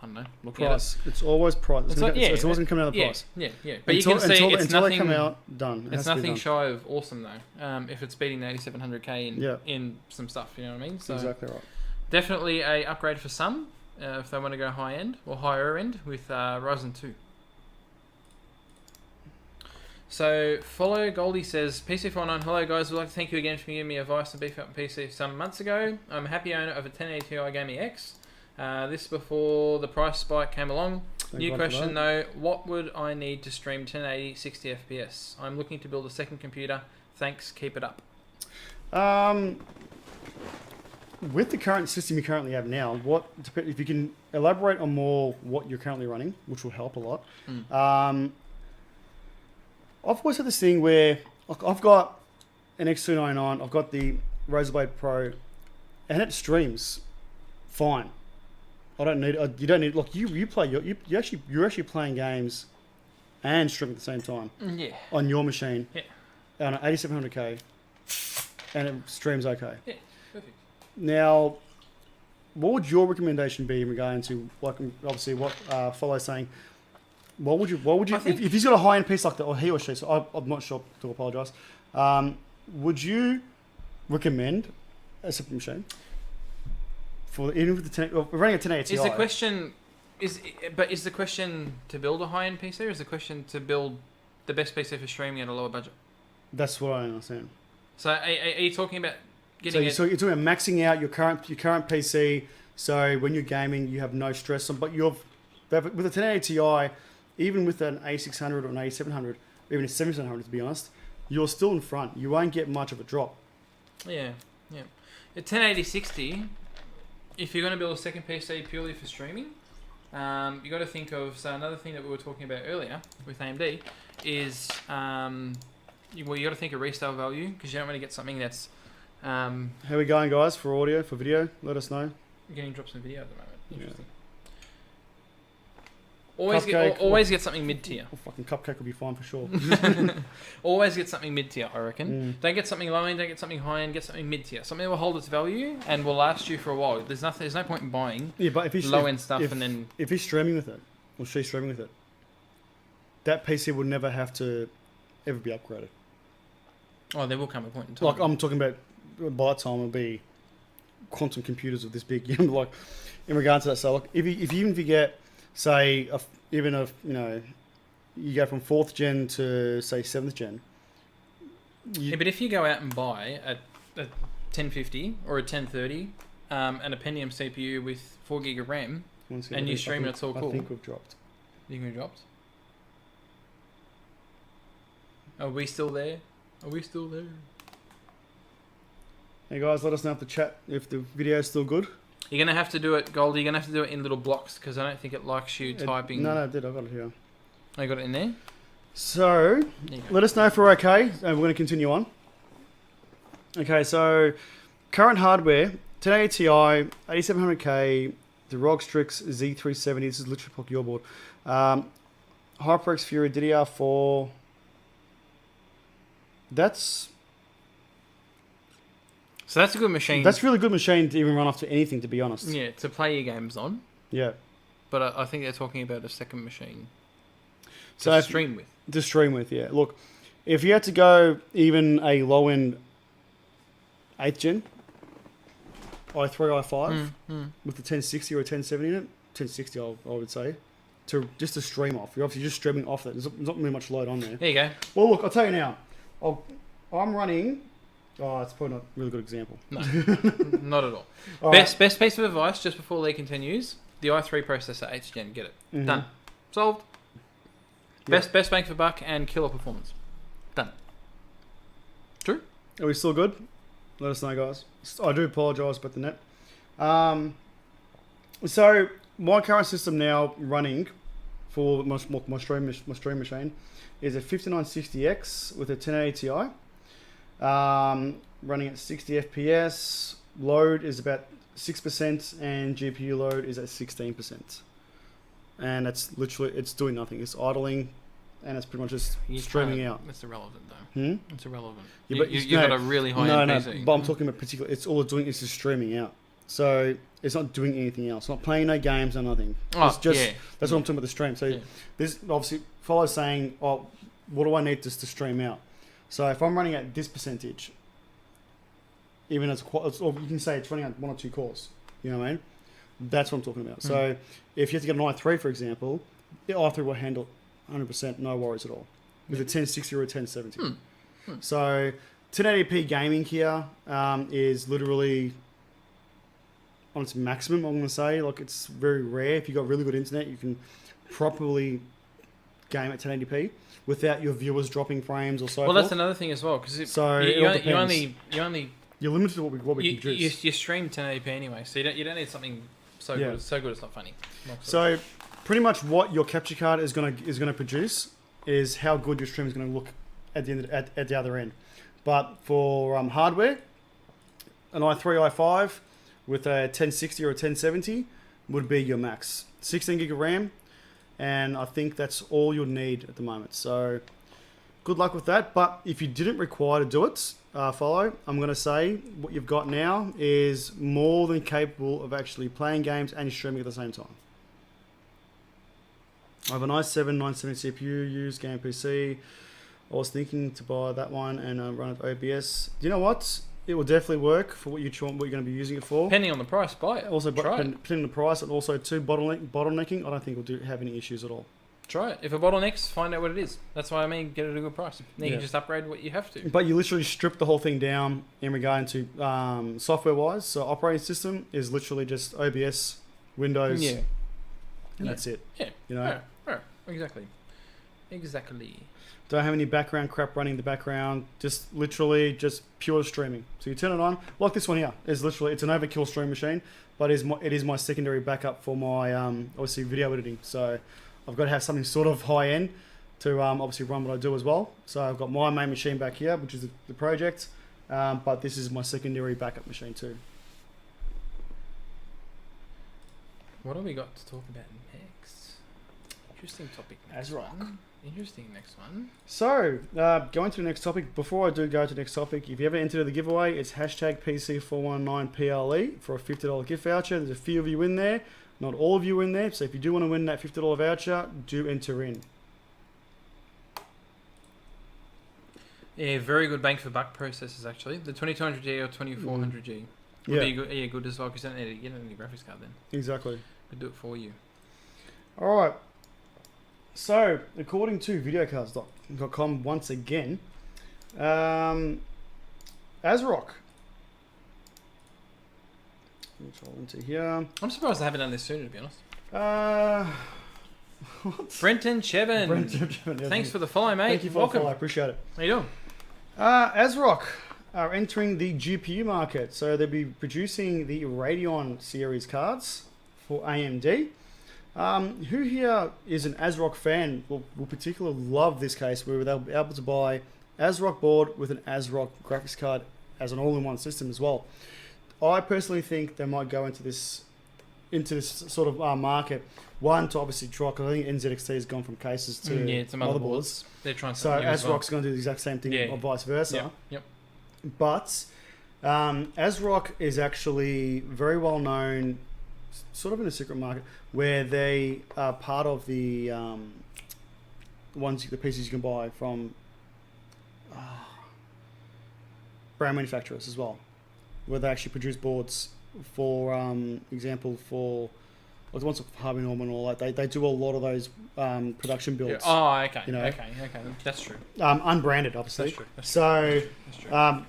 I don't know, looking Price. It's always price. It's always going to come out of the price. Yeah. But you can see it's until nothing. they come out, done. It's nothing shy of awesome though. If it's beating the 8700K in some stuff, you know what I mean? So exactly right. definitely a upgrade for some if they want to go high end or higher end with Ryzen 2. So, Follow Goldie says, PC419, hello guys, we'd like to thank you again for giving me advice on beef up PC some months ago. I'm a happy owner of a 1080 Ti Gaming X. This before the price spike came along. New question though, what would I need to stream 1080 60 FPS? I'm looking to build a second computer. Thanks, keep it up. With the current system you currently have now, if you can elaborate on more what you're currently running, which will help a lot. I've always had this thing where I've got an X299, I've got the Razorblade Pro, and it streams fine. I don't need. You don't need. Like you play. You're actually playing games and streaming at the same time. Yeah. On your machine. Yeah. On an 8700K, and it streams okay. Yeah. Perfect. Now, what would your recommendation be in regard to, like, obviously what Follow's saying? What would you if he's got a high-end piece like that, or he or she? So I'm not sure. To apologise. Would you recommend a separate machine for even with the running a 1080 Ti? Is the question is the question to build a high-end PC, or is the question to build the best PC for streaming at a lower budget? That's what I understand. So are you talking about getting? So you're talking about maxing out your current PC. So when you're gaming, you have no stress on. But with a 1080 Ti, even with an A600 or an A700, even a 7700 to be honest, you're still in front. You won't get much of a drop. Yeah. A 1080 60. If you're going to build a second PC purely for streaming, you got to think of. So another thing that we were talking about earlier with AMD is. You got to think of resale value, because you don't really get something that's. How are we going, guys? For audio, for video? Let us know. You're getting drops in video at the moment. Interesting. Yeah. Always get something mid tier. Fucking cupcake will be fine for sure. Always get something mid tier, I reckon. Don't get something low end. Don't get something high end. Get something mid tier. Something that will hold its value and will last you for a while. There's no point in buying. Yeah, but if low end stuff and then if he's streaming with it, or she's streaming with it, that PC will never have to ever be upgraded. Oh, there will come a point in time. Like I'm talking about, by that time it'll be quantum computers of this big. Like in regards to that, so like if you get say you go from 4th gen to say 7th gen. But if you go out and buy a 1050 or a 1030 and a Pentium CPU with 4 gig of RAM and you stream it, it's all cool. I think we've dropped. You think we dropped? Are we still there? Hey guys, let us know if the video is still good. You're going to have to do it, Goldie. You're going to have to do it in little blocks, because I don't think it likes you typing. No, I did. I got it here. Oh, you got it in there? So, let us know if we're okay, and we're going to continue on. Okay, so current hardware, 1080 Ti, 8700K, the ROG Strix Z370. This is literally like your board. HyperX Fury DDR4. So that's a good machine. That's a really good machine to even run off to anything, to be honest. Yeah, to play your games on. Yeah. But I think they're talking about a second machine to stream with. To stream with, yeah. Look, if you had to go even a low-end 8th gen, i3, i5, with the 1060 or a 1070 in it, 1060 I would say, just to stream off. You're obviously just streaming off that. There's not really much load on there. There you go. Well, look, I'll tell you now. I'm running... Oh, it's probably not a really good example. No, not at all. Best piece of advice, just before Lee continues, the i3 processor 8th gen, get it. Done. Solved. Yep. Best bang for buck and killer performance. Done. True? Are we still good? Let us know, guys. I do apologise about the net. So, my current system now running for my stream machine is a 5960X with a 1080 Ti. Running at 60 FPS, load is about 6%, and GPU load is at 16%. And that's literally, it's doing nothing. It's idling, and it's pretty much just streaming out. It's irrelevant though. It's irrelevant. Yeah, you've got a really high-end PC. But I'm talking about particular. It's all it's doing is just streaming out. So it's not doing anything else. It's not playing no games or nothing. It's just that's what I'm talking about the stream. So this obviously follows saying, oh, what do I need just to stream out? So if I'm running at this percentage, even as or you can say it's running at 1 or 2 cores, you know what I mean? That's what I'm talking about. So if you have to get an i3, for example, the i3 will handle 100%, no worries at all, with a 1060 or a 1070. So 1080p gaming here is literally on its maximum, I'm going to say. Like, it's very rare. If you've got really good internet, you can properly game at 1080p without your viewers dropping frames or so Well, forth. that's another thing as well, because So you, it you, all only, depends. you only You're limited to what we can produce. you stream 1080p anyway, so you don't need something so Yeah. good. So good it's not funny. So pretty much what your capture card is gonna produce is how good your stream is gonna look at the end at the other end. But for hardware, an i3, i5 with a 1060 or a 1070 would be your max. 16 gig of RAM, and I think that's all you'll need at the moment. So good luck with that. But if you didn't require to do it, follow, I'm going to say what you've got now is more than capable of actually playing games and streaming at the same time. I have an i7 970 CPU, used game PC. I was thinking to buy that one and run it OBS. Do you know what? It will definitely work for what you're going to be using it for. depending on the price, buy it. Also, Try it. depending on the price, and also too, bottlenecking, I don't think we'll have any issues at all. Try it. If it bottlenecks, find out what it is. That's why I mean, get it at a good price. Then you Yeah. can just upgrade what you have to. But you literally strip the whole thing down in regard to software-wise. So operating system is literally just OBS, Windows, Yeah. and that's it. Yeah. You know, Exactly. don't have any background crap running in the background. Just literally just pure streaming. So you turn it on, like this one here. It's an overkill stream machine, but it is my secondary backup for my obviously video editing. So I've got to have something sort of high end to obviously run what I do as well. So I've got my main machine back here, which is the project, but this is my secondary backup machine too. What have we got to talk about next? Interesting topic. Next ASRock. one. Interesting next one. So, going to the next topic. Before I do go to the next topic, if you ever entered the giveaway, it's hashtag PC419PLE for a $50 gift voucher. There's a few of you in there. Not all of you are in there. So if you do want to win that $50 voucher, do enter in. Yeah, very good bang for buck processors actually. The 2200G or 2400G would be good, good as well, because you don't need a graphics card then. Exactly. We'll do it for you. All right. So, according to videocards.com once again, ASRock. Control into here. I'm surprised I haven't done this sooner, to be honest. What? Brenton Chevin. Brenton, yeah, Thanks for the follow, mate. Thank you for the Welcome. follow. I appreciate it. How you doing? ASRock are entering the GPU market, so they'll be producing the Radeon series cards for AMD. Who here is an ASRock fan will particularly love this case where they'll be able to buy ASRock board with an ASRock graphics card as an all-in-one system as well. I personally think they might go into this sort of market. One, to obviously try, because I think NZXT has gone from cases to to motherboards. They're trying to So as well. ASRock's going to do the exact same thing, or vice versa. Yep. But ASRock is actually very well known, sort of in a secret market, where they are part of the the PCs you can buy from brand manufacturers as well, where they actually produce boards for example for like the ones with Harvey Norman and all that. They do a lot of those production builds. Yeah. Oh, okay. You know? Okay. That's true. Unbranded, obviously. That's true. That's true.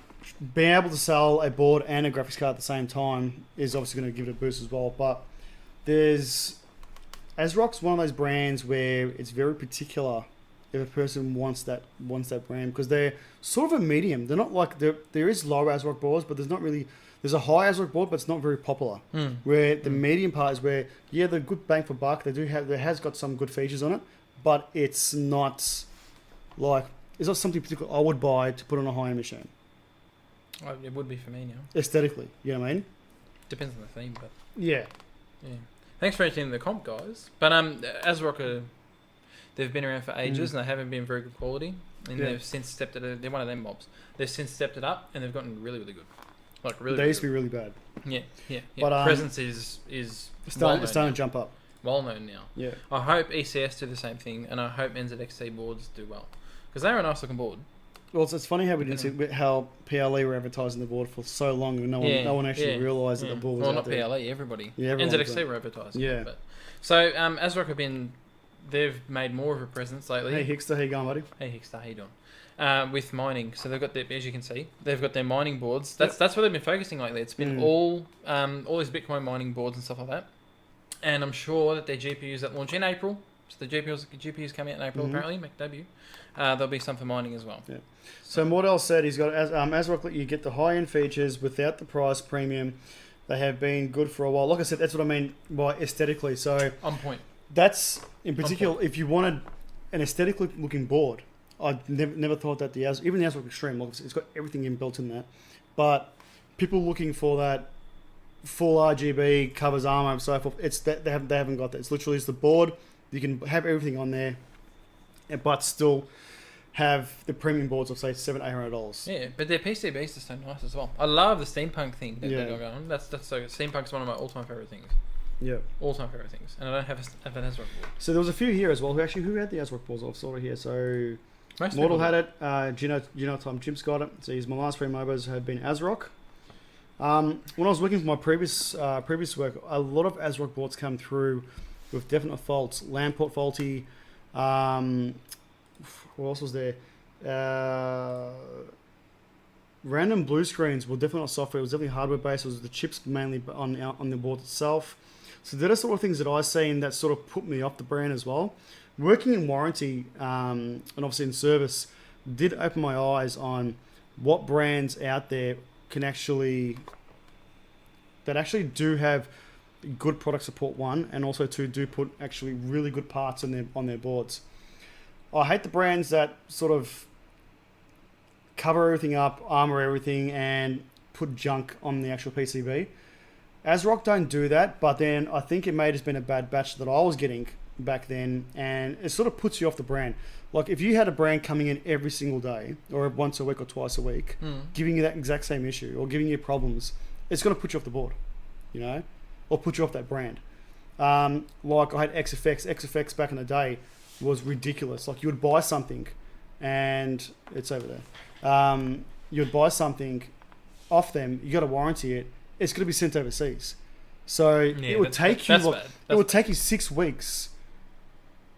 Being able to sell a board and a graphics card at the same time is obviously going to give it a boost as well. But ASRock's one of those brands where it's very particular if a person wants that brand, because they're sort of a medium. They're not like there is low ASRock boards, but there's a high ASRock board, but it's not very popular. Where the medium part is where they're good bang for buck. There has got some good features on it, but it's not something particular I would buy to put on a high-end machine. Well, it would be for me now. Aesthetically, you know what I mean? Depends on the theme, but Yeah. Thanks for entering the comp, guys. But ASRock they've been around for ages and they haven't been very good quality. And they've since stepped it. They're one of them mobs. They've since stepped it up and they've gotten really, really good. Like really. They really used to be really bad. Yeah. But presence is It's starting to jump up. well known now. Yeah. I hope ECS do the same thing, and I hope NZXT boards do well, because they're a nice looking board. Well, it's funny how we didn't see how PLE were advertising the board for so long, and no one actually realised that the board was well, out not there. PLE, everybody. Yeah, everyone was NZXT were advertising. Yeah. But, so ASRock they've made more of a presence lately. Hey Hickster, how you going, buddy? Hey Hickster, how you doing? With mining, so they've got as you can see, they've got their mining boards. That's what they've been focusing lately. It's been all these Bitcoin mining boards and stuff like that. And I'm sure that their GPUs that launch in April, So the GPUs coming out in April, apparently, make debut. There'll be some for mining as well. Yeah. So Mordell said he's got ASRock let you get the high-end features without the price premium. They have been good for a while. Like I said, that's what I mean by aesthetically. So On point. that's, in particular, if you wanted an aesthetically looking board, I never thought that even the ASRock Extreme, like it's got everything inbuilt in that. But people looking for that full RGB, covers armor and so forth, it's that they haven't got that. It's literally the board. You can have everything on there, but still have the premium boards of say $700-800. Yeah, but their PCBs are so nice as well. I love the steampunk thing that Yeah. they got going. That's so good. Steampunk's one of my all-time favorite things. Yeah. All-time favorite things. And I don't have an ASRock board. So there was a few here as well who had the ASRock boards. I've sort of here. So Most Mortal people had it. Gino Tom Jim's got it. So my last three MOBAs have been ASRock. When I was working for my previous work, a lot of ASRock boards come through with definite faults. LAN port faulty. What else was there? Random blue screens were definitely not software. It was definitely hardware based. It was the chips mainly on the board itself. So they're the sort of things that I seen that sort of put me off the brand as well. Working in warranty and obviously in service did open my eyes on what brands out there can actually do have good product support, one, and also two, do put actually really good parts on their boards. I hate the brands that sort of cover everything up, armor everything, and put junk on the actual PCB. ASRock don't do that, but then I think it may have just been a bad batch that I was getting back then, and it sort of puts you off the brand. Like if you had a brand coming in every single day, or once a week or twice a week, giving you that exact same issue, or giving you problems, it's going to put you off the board, or put you off that brand. Like I had XFX back in the day was ridiculous. Like you would buy something, and it's over there. You would buy something off them, you got to warranty it. It's going to be sent overseas, so it would take you 6 weeks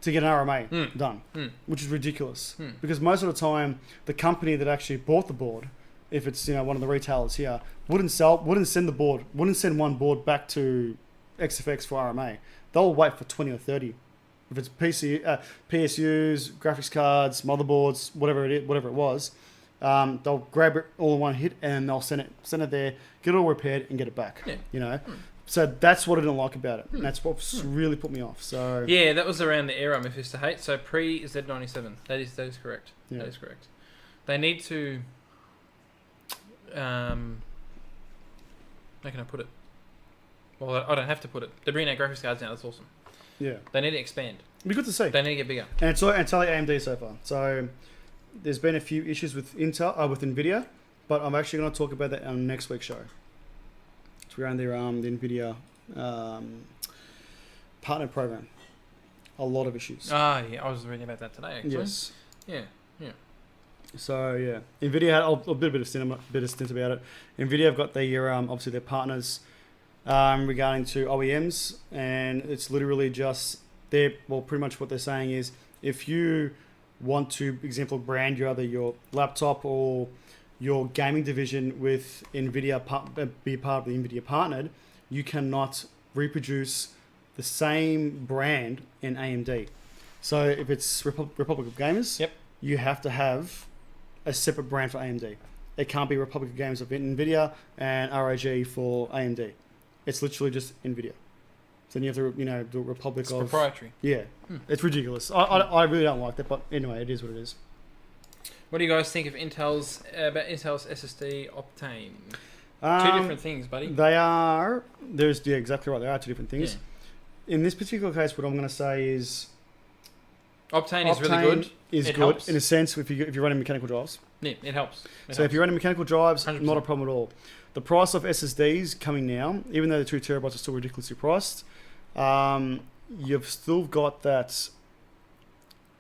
to get an RMA done, which is ridiculous. Because most of the time, the company that actually bought the board, if it's one of the retailers here, wouldn't send one board back to XFX for RMA. They'll wait for 20 or 30. If it's PSUs, graphics cards, motherboards, whatever it was, they'll grab it all in one hit and they'll send it there, get it all repaired and get it back. Yeah. So that's what I didn't like about it. And that's what really put me off. So yeah, that was around the era Mephisto hate. So pre Z97. That is correct. Yeah. That is correct. They need to how can I put it? Well, I don't have to put it. They're bringing out graphics cards now. That's awesome. Yeah. They need to expand. It'd be good to see. They need to get bigger. And it's only AMD so far. So there's been a few issues with with NVIDIA, but I'm actually going to talk about that on next week's show. It's around the NVIDIA partner program. A lot of issues. Yeah, I was reading about that today. Actually. Yes. Yeah. So yeah, NVIDIA had a bit of stint about it. NVIDIA have got their obviously their partners regarding to OEMs, and it's literally just pretty much what they're saying is if you want to, example, brand either your laptop or your gaming division with NVIDIA, be part of the NVIDIA partnered, you cannot reproduce the same brand in AMD. So if it's Republic of Gamers, yep, you have to have a separate brand for AMD. It can't be Republic of Gamers of NVIDIA and ROG for AMD. It's literally just NVIDIA. So then you have to, do Republic of... It's proprietary. Yeah. It's ridiculous. I really don't like that, but anyway, it is what it is. What do you guys think of Intel's SSD Optane? Two different things, buddy. They are... exactly right. They are two different things. Yeah. In this particular case, what I'm going to say is... Optane is really good. It helps. In a sense if you're running mechanical drives. Yeah, it helps. If you're running mechanical drives, 100%. Not a problem at all. The price of SSDs coming now, even though the 2 terabytes are still ridiculously priced, you've still got that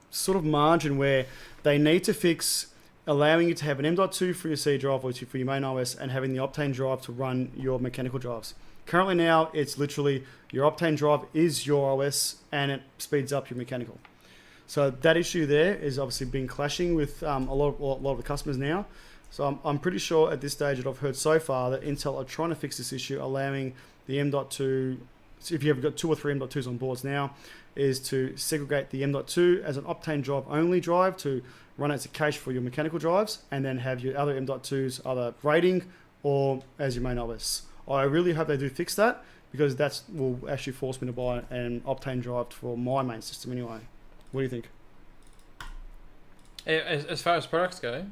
sort of margin where they need to fix allowing you to have an M.2 for your C drive or for your main OS and having the Optane drive to run your mechanical drives. Currently now, it's literally your Optane drive is your OS and it speeds up your mechanical. So that issue there is obviously been clashing with a lot of the customers now. So I'm pretty sure at this stage that I've heard so far that Intel are trying to fix this issue, allowing the M.2 if you have got 2 or 3 M.2s on boards now, is to segregate the M.2 as an Optane drive only drive to run as a cache for your mechanical drives, and then have your other M.2s either rating or as your main OS. I really hope they do fix that, because that will actually force me to buy an Optane drive for my main system anyway. What do you think? As far as products go,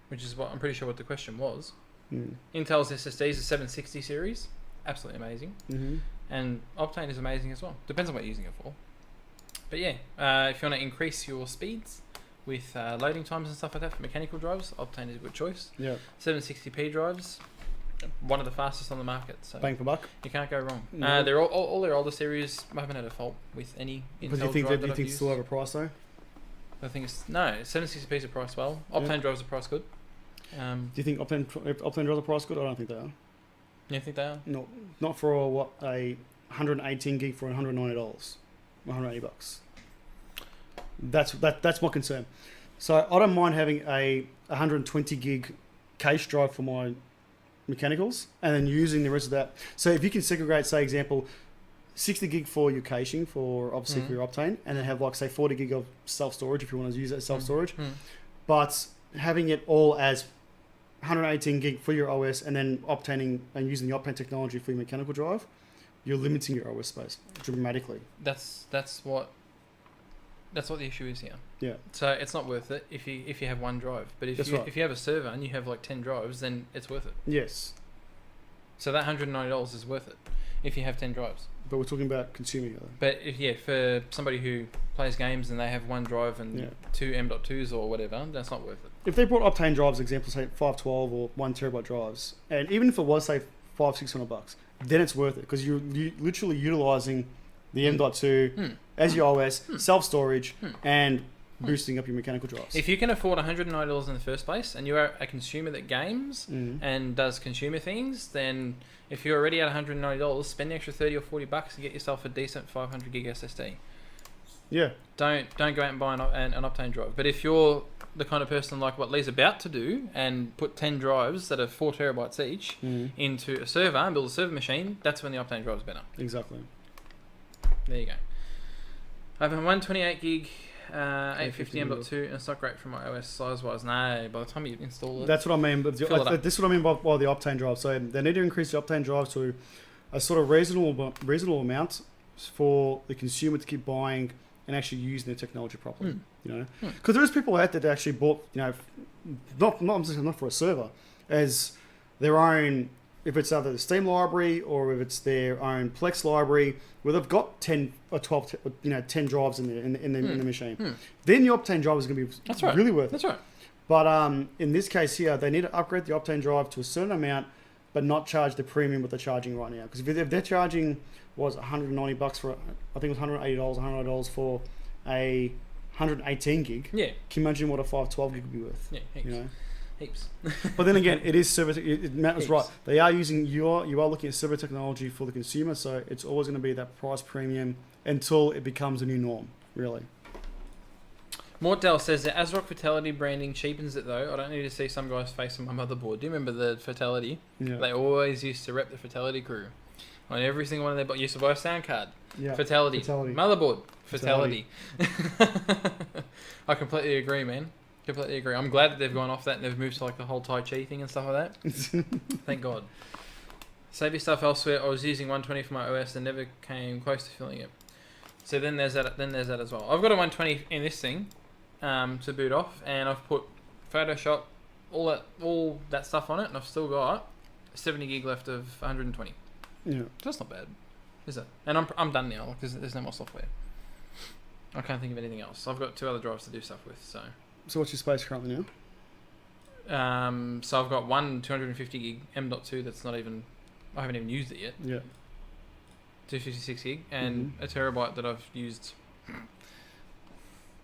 which is what I'm pretty sure what the question was, Intel's SSD is a 760 series, absolutely amazing, and Optane is amazing as well. Depends on what you're using it for. But yeah, if you want to increase your speeds with loading times and stuff like that for mechanical drives, Optane is a good choice. Yeah. 760p drives, one of the fastest on the market. So bang for buck. You can't go wrong. No. They're all their older series. I haven't had a fault with any Intel But do you think drive that I've you used. still have a price though? I think it's no 760p is a price well. Optane drives are price good. Do you think Optane drives are price good? I don't think they are. You think they are? No, not for what, a 118 gig for $190, $180. That's my concern. So I don't mind having a 120 gig cache drive for my mechanicals, and then using the rest of that. So if you can segregate, say example, 60 gig for your caching for obviously for your Optane, and then have like say 40 gig of self storage if you want to use that self storage, but having it all as 118 gig for your OS, and then obtaining and using the Optane technology for your mechanical drive, you're limiting your OS space dramatically. That's what the issue is here. Yeah. So it's not worth it if you have one drive. But if you have a server and you have like 10 drives, then it's worth it. Yes. So that $190 is worth it if you have 10 drives. But we're talking about consuming it. But for somebody who plays games and they have one drive and 2 M.2s or whatever, that's not worth it. If they brought Optane drives, example, say 512 or 1 terabyte drives, and even if it was say $500-600, then it's worth it, because you're literally utilizing the M.2 as your OS, self-storage, and boosting up your mechanical drives. If you can afford $190 in the first place, and you are a consumer that games and does consumer things, then if you're already at $190, spend the extra $30 or $40 to get yourself a decent 500 gig SSD. Yeah. Don't go out and buy an Optane drive. But if you're the kind of person like what Lee's about to do and put 10 drives that are 4 terabytes each into a server and build a server machine, that's when the Optane drive is better. Exactly. There you go. I have a 128 gig 850 M.2, and it's not great for my OS size wise. No, by the time you install it, that's what I mean. But this is what I mean by the Optane drive. So they need to increase the Optane drive to a sort of reasonable amount for the consumer to keep buying and actually using their technology properly. You know, because there is people out there that actually bought, you know, not for a server, as their own. If it's either the Steam library or if it's their own Plex library, where they've got 10 or 12, 10 drives in the machine, then the Optane drive is going to be really worth it. That's right. But in this case here, they need to upgrade the Optane drive to a certain amount, but not charge the premium what they're charging right now. Because if they're charging $190 for, I think it was $180 for a 118 gig. Yeah. Can you imagine what a 512 gig would be worth? Yeah. Heaps. You know? Heaps. But then again, it is server. Matt was right. They are using you are looking at server technology for the consumer, so it's always going to be that price premium until it becomes a new norm. Really. Mortdale says that ASRock Fatality branding cheapens it though. I don't need to see some guy's face on my motherboard. Do you remember the Fatality? Yeah. They always used to rep the Fatality crew on every single one of their. Used to buy a sound card. Yeah. Fatality. Motherboard. Fatality. I completely agree, man. Completely agree. I'm glad that they've gone off that and they've moved to like the whole Tai Chi thing and stuff like that. Thank God. Save your stuff elsewhere. I was using 120 for my OS and never came close to filling it. So then there's that. Then there's that as well. I've got a 120 in this thing to boot off, and I've put Photoshop, all that stuff on it, and I've still got 70 gig left of 120. Yeah. That's not bad, is it? And I'm done now because there's no more software. I can't think of anything else. I've got 2 other drives to do stuff with, so. So what's your space currently now? So I've got one 250 gig M.2 that's not even, I haven't even used it yet. Yeah. 256 gig and a terabyte that I've used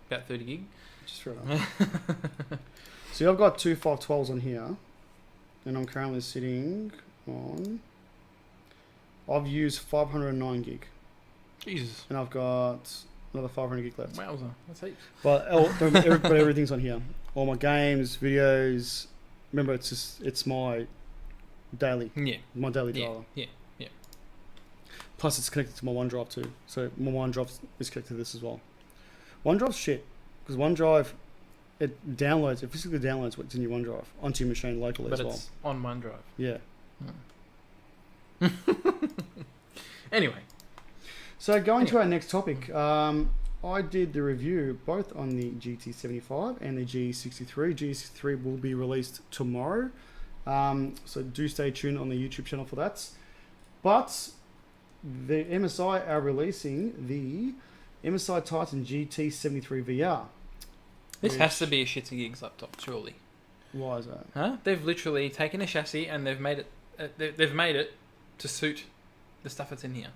about 30 gig. Just fair enough. So I've got 2 512s on here, and I'm currently sitting on. I've used 509 gig. Jesus. And I've got another 500 gig left. Wowza, that's heaps. But everything's on here. All my games, videos. Remember, it's my daily. Yeah. My daily dialer. Yeah. Plus, it's connected to my OneDrive too. So my OneDrive is connected to this as well. OneDrive's shit because OneDrive it physically downloads what's in your OneDrive onto your machine locally as well. But it's on OneDrive. Yeah. Anyway. So going to our next topic, I did the review both on the GT75 and the G63. G63 will be released tomorrow, so do stay tuned on the YouTube channel for that. But the MSI are releasing the MSI Titan GT73 VR. This has to be a shits and gigs laptop, surely. Why is that? Huh? They've literally taken a chassis and they've made it. They've made it to suit the stuff that's in here.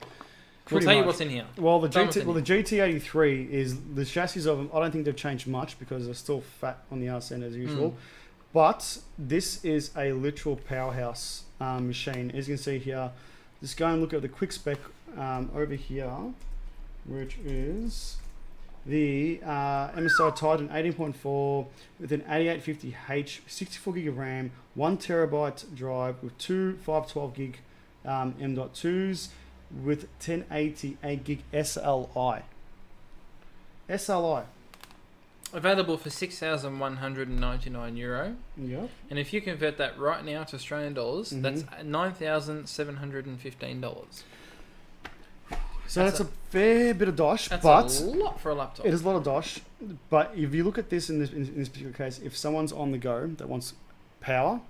We'll tell you what's in here. Well, the GT83 is the chassis of them. I don't think they've changed much because they're still fat on the arse end as usual. But this is a literal powerhouse machine. As you can see here, just go and look at the quick spec over here, which is the MSI Titan 18.4 with an 8850H, 64 gig of RAM, 1 terabyte drive with two 512 gig M.2s with 1080 8 gig SLI. SLI. Available for €6,199. Yeah. And if you convert that right now to Australian dollars, that's $9,715. So that's a fair bit of dosh, that's but a lot for a laptop. it is a lot of dosh. But if you look at this in this particular case, if someone's on the go that wants power,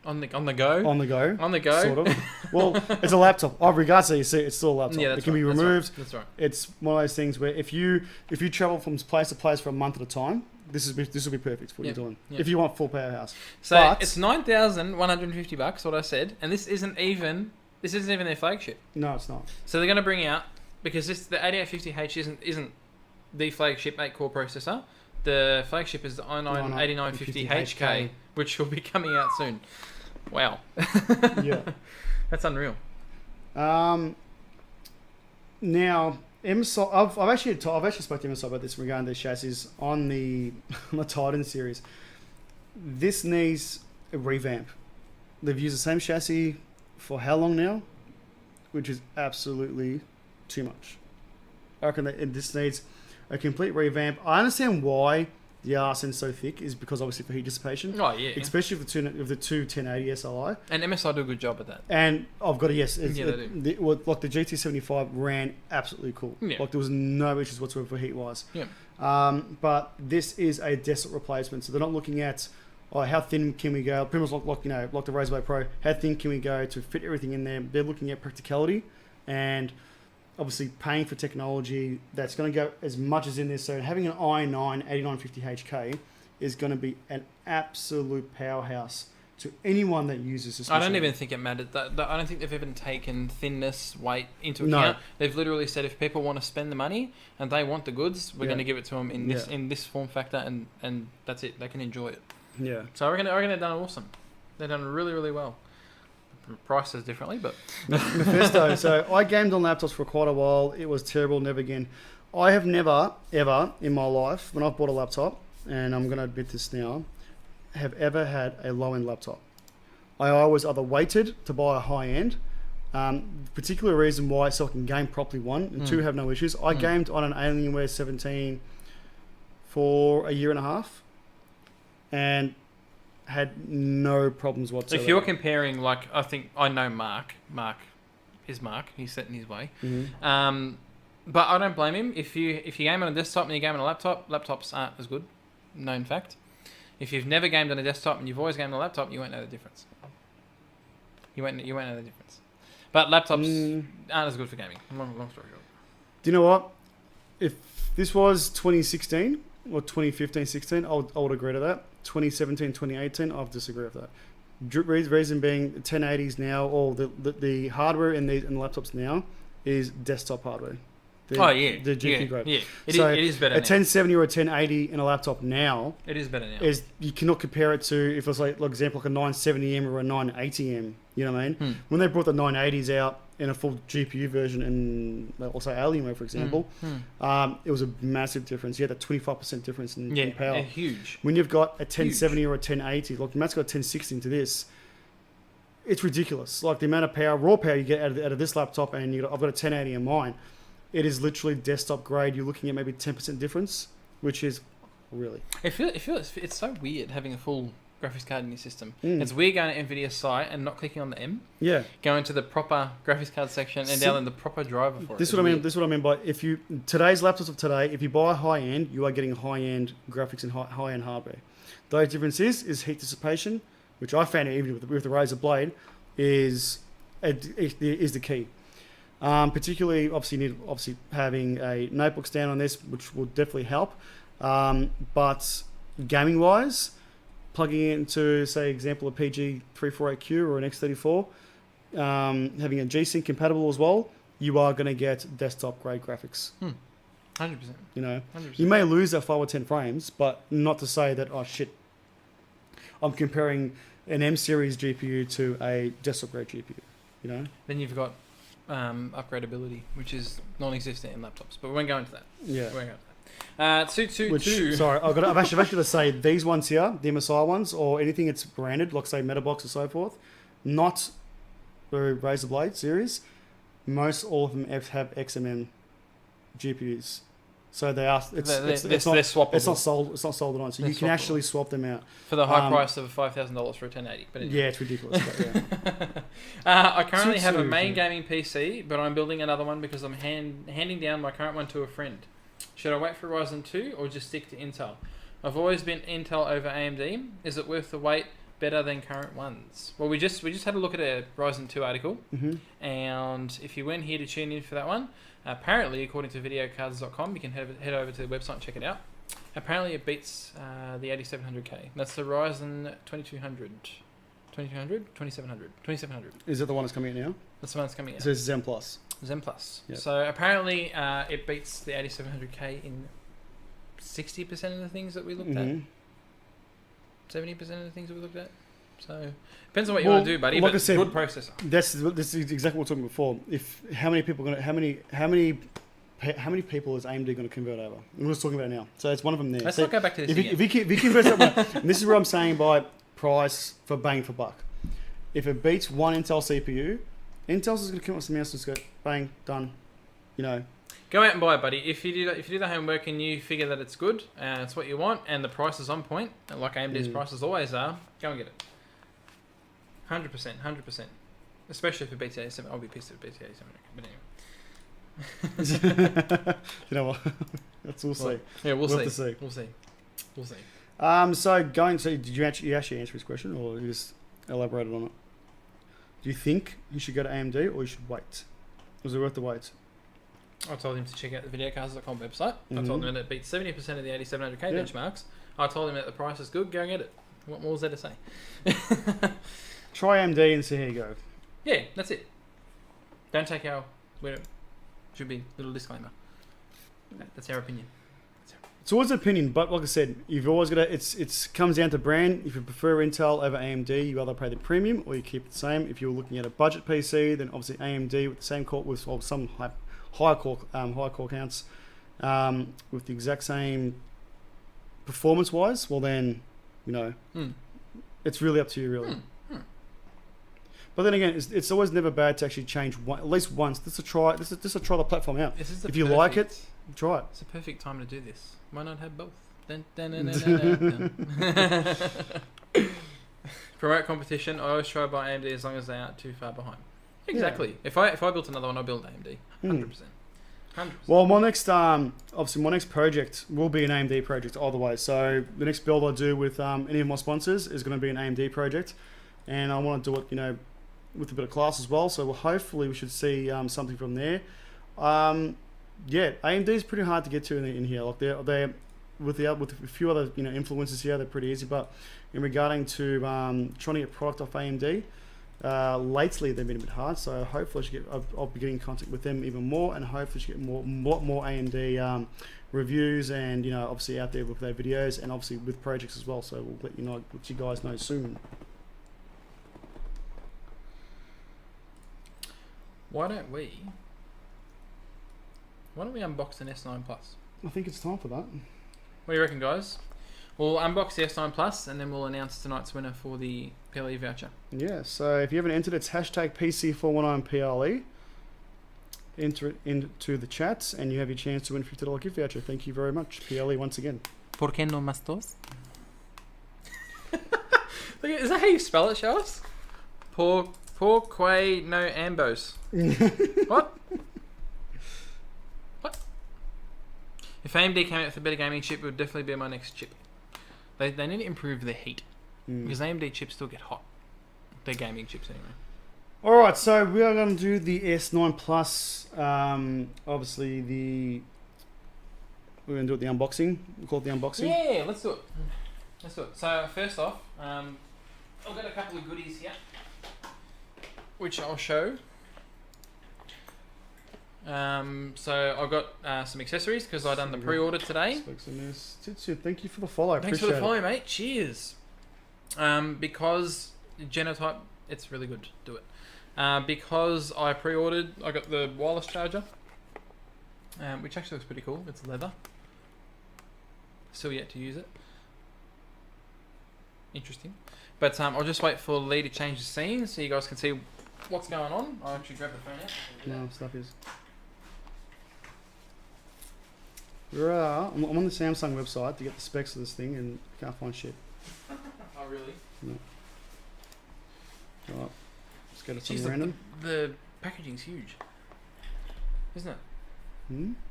On the go, sort of. Well, it's a laptop. Oh, regardless, you see, it's still a laptop. Yeah, it can be removed. That's right. It's one of those things where if you travel from place to place for a month at a time, this will be perfect for what you're doing. Yep. If you want full powerhouse. So but it's $9,150. What I said, and this isn't even their flagship. No, it's not. So they're going to bring out, because the 8850H isn't the flagship 8-core processor. The flagship is the i9 8950HK, which will be coming out soon. Wow. Yeah. That's unreal. Now, MSI, I've actually spoke to MSI about this regarding their chassis on the Titan series. This needs a revamp. They've used the same chassis for how long now? Which is absolutely too much. I reckon that this needs a complete revamp. I understand why the arse end's so thick is because obviously for heat dissipation. Oh yeah. Especially with the two 1080 SLI. And MSI do a good job at that. And I've got a yes. They do. The GT75 ran absolutely cool. Yeah. Like there was no issues whatsoever for heat wise. Yeah. But this is a desktop replacement, so they're not looking at how thin can we go. Pretty much like the Razorblade Pro. How thin can we go to fit everything in there? They're looking at practicality and obviously paying for technology that's going to go as much as in this. So having an i9 8950HK is going to be an absolute powerhouse to anyone that uses this machine. I don't even think it mattered. I don't think they've even taken thinness, weight into account. They've literally said if people want to spend the money and they want the goods, we're going to give it to them in this form factor, and that's it. They can enjoy it. Yeah. So I reckon they've done awesome. They've done really, really well. Prices differently, but Mephisto. So I gamed on laptops for quite a while. It was terrible. Never again. I have never ever in my life, when I've bought a laptop, and I'm going to admit this now, have ever had a low-end laptop. I always either waited to buy a high-end. Particular reason why, so I can game properly, one, and two, have no issues. I gamed on an Alienware 17 for a year and a half, and had no problems whatsoever. If you're comparing, like, I know Mark, he's set in his way. But I don't blame him. If you game on a desktop and you game on a laptop, laptops aren't as good. Known fact. If you've never gamed on a desktop and you've always gamed on a laptop, you won't know the difference. You won't know the difference. But laptops aren't as good for gaming. Long story short. Do you know what? If this was 2016 or 2015-16, I would agree to that. 2017, 2018, I disagree with that. Reason being, 1080s now, or the hardware in the laptops now is desktop hardware. The GPU grade. Yeah, it is better. A 1070 or a 1080 in a laptop now. It is better now. You cannot compare it to if it's like example like a 970M or a 980M. You know what I mean? When they brought the 980s out in a full GPU version, and also Alienware, for example, it was a massive difference. You had a 25% difference in power. Huge. When you've got a 1070 or a 1080, like Matt's got a 1060 into this, it's ridiculous. Like the amount of power, raw power you get out of this laptop, and I've got a 1080 in mine. It is literally desktop grade. You're looking at maybe 10% difference, which is really. It's so weird having a full graphics card in your system. It's weird going to NVIDIA's site and not clicking on the M. Yeah. Going to the proper graphics card section and downloading the proper driver for this it. What I mean. This is what I mean by today's laptops of today. If you buy high end, you are getting high end graphics and high end hardware. The only difference is heat dissipation, which I found even with the Razer Blade, is the key. Particularly, obviously, you need having a notebook stand on this, which will definitely help. But gaming wise, plugging it into, say, example, a PG348Q or an X34, having a G-Sync compatible as well, you are going to get desktop grade graphics. 100%. You know, 100%. you may lose that 5 or 10 frames, but not to say that, oh shit, I'm comparing an M series GPU to a desktop grade GPU. You know. Then you've got upgradability, which is non-existent in laptops, but we won't go into that. Yeah. We won't go into that. 222. Sorry, I've actually got to say these ones here, the MSI ones, or anything that's branded, like say Metabox or so forth, not the Razer Blade series. Most all of them have XMM GPUs, so they are. It's not swappable. It's not sold. It's not sold on. So They're you can swappable. Actually swap them out For the high price of $5,000 for a 1080. But anyway. Yeah, it's ridiculous. But I currently have a main gaming PC, but I'm building another one because I'm handing down my current one to a friend. Should I wait for Ryzen 2 or just stick to Intel? I've always been Intel over AMD. Is it worth the wait? Better than current ones? Well, we just had a look at a Ryzen 2 article, and if you went here to tune in for that one, apparently, according to videocards.com, you can head over to the website and check it out. Apparently, it beats the 8700K. That's the Ryzen 2200. 2700. Is it the one that's coming out now? That's the one that's coming out. So it's Zen Plus. Zen Plus. Yep. So apparently, it beats the 8700K in 60% of the things that we looked at. 70% of the things that we looked at. So depends on what you want to do, buddy. Like but I said, good processor. This is exactly what we were talking before. How many people is AMD going to convert over? We're just talking about it now. So it's one of them there. Let's not go back to this again. If you convert that one, and this is what I'm saying by price for bang for buck. If it beats one Intel CPU, Intel's just going to come up with something else and just go bang done. You know. Go out and buy it, buddy. If you do the homework and you figure that it's good and it's what you want and the price is on point, like AMD's prices always are, go and get it. 100%. Especially if it beats 87. I'll be pissed if it beats 87. But anyway. You know what? We'll see. Yeah, we'll have to see. see. We'll see. So did you actually answer his question, or you just elaborated on it? Do you think you should go to AMD or you should wait? Was it worth the wait? I told him to check out the videocars.com website. I told him that it beats 70% of the 8700K benchmarks. I told him that the price is good. Go and get it. What more was there to say? Try AMD and see how you go. Yeah, that's it. Don't take our... Should be a little disclaimer. That's our opinion. It's always an opinion, but like I said, you've always got to. It's comes down to brand. If you prefer Intel over AMD, you either pay the premium or you keep it the same. If you're looking at a budget PC, then obviously AMD with the same core with some high core counts with the exact same performance wise. Well, then it's really up to you, really. But then again, it's always never bad to actually change at least once. Just to try the platform out. If you like it, try it. It's a perfect time to do this. Why not have both? Dun. Promote competition. I always try to buy AMD as long as they aren't too far behind. Exactly. Yeah. If I built another one, I'll build AMD. 100%. 100%. Well, my next project will be an AMD project either way. So the next build I do with any of my sponsors is going to be an AMD project, and I want to do it, with a bit of class as well. So hopefully we should see something from there. AMD is pretty hard to get to in here. Like they're with a few other influencers here, they're pretty easy. But in regarding to trying to get product off AMD, lately they've been a bit hard. So hopefully I'll be getting in contact with them even more, and hopefully get more AMD reviews and obviously out there with their videos and obviously with projects as well. So we'll let you guys know soon. Why don't we unbox an S9 Plus? I think it's time for that. What do you reckon, guys? We'll unbox the S9 Plus and then we'll announce tonight's winner for the PLE voucher. Yeah, so if you haven't entered, it's hashtag PC419PLE. Enter it into the chats and you have your chance to win a $50 gift voucher. Thank you very much, PLE, once again. ¿Por qué no más dos? Is that how you spell it, show us? Por qué no ambos? What? What? If AMD came out with a better gaming chip, it would definitely be my next chip. They need to improve their heat. Because AMD chips still get hot. They're gaming chips anyway. Alright, so we are going to do the S9 Plus. Obviously, we're going to do it the unboxing. We'll call it the unboxing. Yeah, let's do it. So, first off, I've got a couple of goodies here, which I'll show. So I've got some accessories because I've done the pre-order today. Titsu, thank you for the follow. Thanks for the follow, mate. Cheers. Because Genotype, it's really good. Do it. Because I pre-ordered, I got the wireless charger, which actually looks pretty cool. It's leather. Still yet to use it. Interesting. But I'll just wait for Lee to change the scene so you guys can see what's going on. I'll actually grab the phone out. No, stuff is. I'm on the Samsung website to get the specs of this thing and can't find shit. Oh, really? No. Alright, let's go to some Jeez, random. The packaging's huge, isn't it?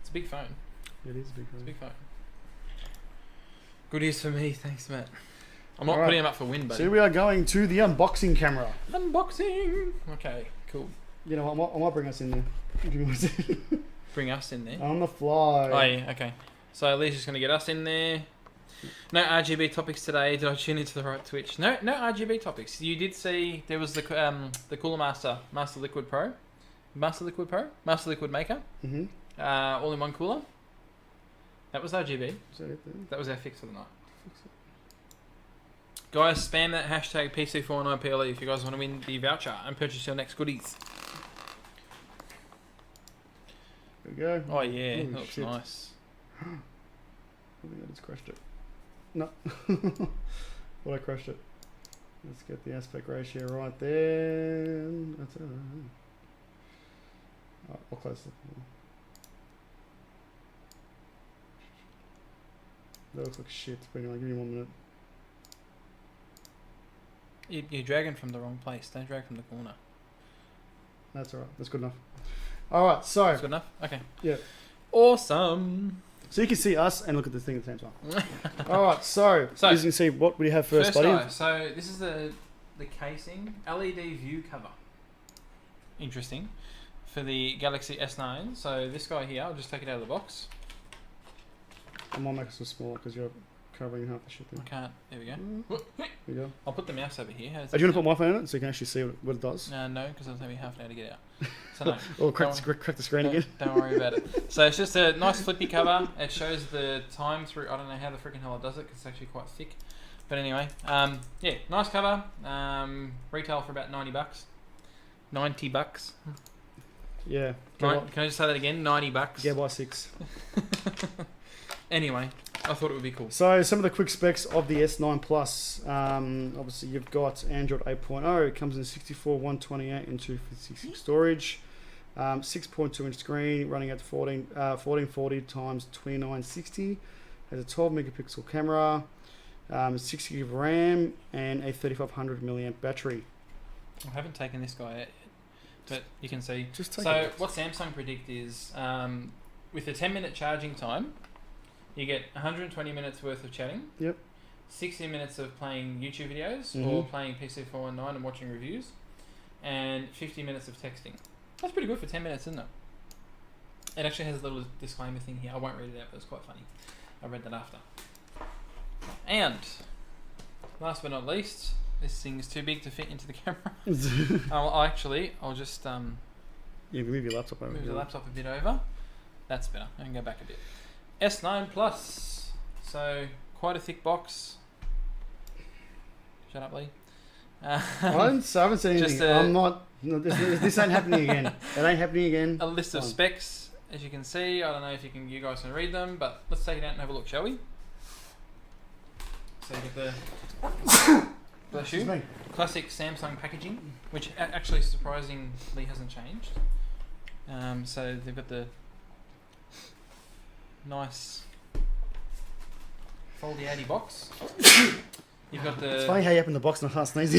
It's a big phone. It is a big phone. It's a big phone. Good news for me, thanks, Matt. I'm not Alright. putting him up for win, buddy. So we are going to the unboxing camera. Unboxing! Okay, cool. You know what, I might bring us in there. Give me one second. Bring us in there. On the fly. Oh, yeah, okay. So Lee's just going to get us in there. No RGB topics today. Did I tune into the right Twitch? No RGB topics. You did see there was the Cooler Master Liquid Pro. Master Liquid Maker. All-in-one cooler. That was RGB. Is that it then? That was our fix for the night. Guys, spam that hashtag PC419PLE if you guys want to win the voucher and purchase your next goodies. There we go. Oh yeah, Holy that looks shit. nice. I think I just crushed it. No. Well, I crushed it. Let's get the aspect ratio right there. That's it. I'll close it. That looks like shit. But anyway, give me 1 minute. You're dragging from the wrong place. Don't drag from the corner. That's alright. That's good enough. Alright, so. That's good enough? Okay. Yeah. Awesome. So you can see us and look at the thing at the same time. Alright, so So, as you can see, what we have first, buddy? guy, so this is the casing. LED view cover. Interesting. For the Galaxy S9. So this guy here, I'll just take it out of the box. I might make it so small because you're covering half the shit I there. can't. There we go. There you go. I'll put the mouse over here. How's Do you that want to put my phone in it so you can actually see what it does? No, because it'll take me half an hour to get out. So no. Or crack the screen again? Don't worry about it. So it's just a nice flippy cover. It shows the time through. I don't know how the freaking hell it does it because it's actually quite thick. But anyway, yeah, nice cover. Retail for about $90. $90. Yeah. Can I just say that again? $90. Yeah, buy 6. Anyway, I thought it would be cool. So some of the quick specs of the S9 Plus. Obviously you've got Android 8.0. It comes in 64, 128 and 256 storage. 6.2 inch screen running at 1440 times 2960. Has a 12 megapixel camera, 6 gig of RAM and a 3500 milliamp battery. I haven't taken this guy out yet, but you can see. Just take So it. what Samsung predict is with a 10-minute charging time, you get 120 minutes worth of chatting. Yep. 60 minutes of playing YouTube videos or playing PC419 and watching reviews, and 50 minutes of texting. That's pretty good for 10 minutes, isn't it? It actually has a little disclaimer thing here. I won't read it out, but it's quite funny. I read that after. And last but not least, this thing's too big to fit into the camera. I'll just Yeah, move your laptop over. move the laptop a bit over. That's better. I can go back a bit. S9 Plus. So quite a thick box. Shut up, Lee. I haven't said anything. I'm not. No, this ain't happening again. It ain't happening again. A list of specs, as you can see. I don't know if you guys can read them, but let's take it out and have a look, shall we? So you get bless Excuse you, me. classic Samsung packaging, which actually surprisingly hasn't changed. So they've got the nice foldy outy box. You've got the. It's funny how you open the box and I can't sneeze.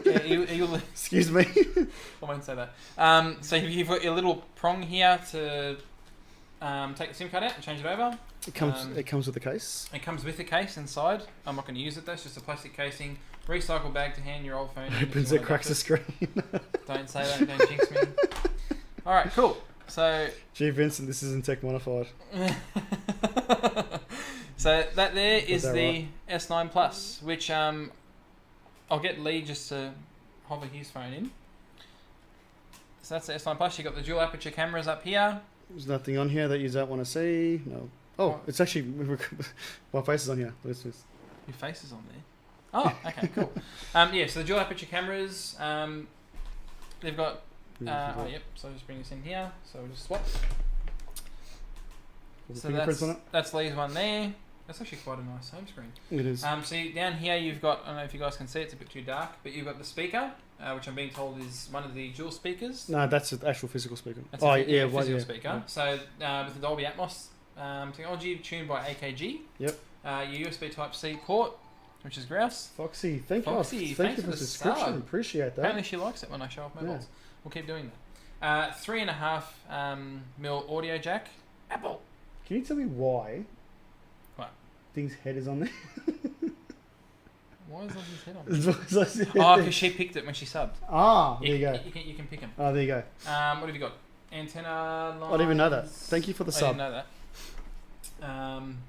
Yeah, you'll, Excuse me. I won't say that. So you've got your little prong here to take the SIM card out and change it over. It comes with the case. It comes with a case inside. I'm not going to use it though. It's just a plastic casing. Recycle bag to hand your old phone. Opens it, cracks the screen. Don't say that. Don't jinx me. All right, cool. So. Gee, Vincent, this isn't tech modified. So that there is that the S9 Plus, which I'll get Lee just to hover his phone in. So that's the S9 Plus. You got the dual aperture cameras up here. There's nothing on here that you don't want to see. No. Oh, it's actually my face is on here. Let's just... Your face is on there. Oh, okay, cool. Yeah, so the dual aperture cameras. They've got. Oh, yep. So I'll just bring this in here. So we'll just swap. So that's Lee's one there. That's actually quite a nice home screen. It is. So down here you've got, I don't know if you guys can see, it's a bit too dark, but you've got the speaker, which I'm being told is one of the dual speakers. No, that's an actual physical speaker. That's physical speaker. Yeah. So with the Dolby Atmos technology, tuned by AKG. Yep. Your USB Type-C port, which is grouse. Thank you for the subscription. Appreciate that. Apparently she likes it when I show off mobiles. Yeah. We'll keep doing that. 3.5 mil audio jack. Apple. Can you tell me why? What? Thing's head is on there. Why is Ozzy's head on there? Oh, because she picked it when she subbed. Ah, there you go. You can pick them. Oh, there you go. What have you got? Antenna lines. I didn't even know that. Thank you for the sub. I didn't know that.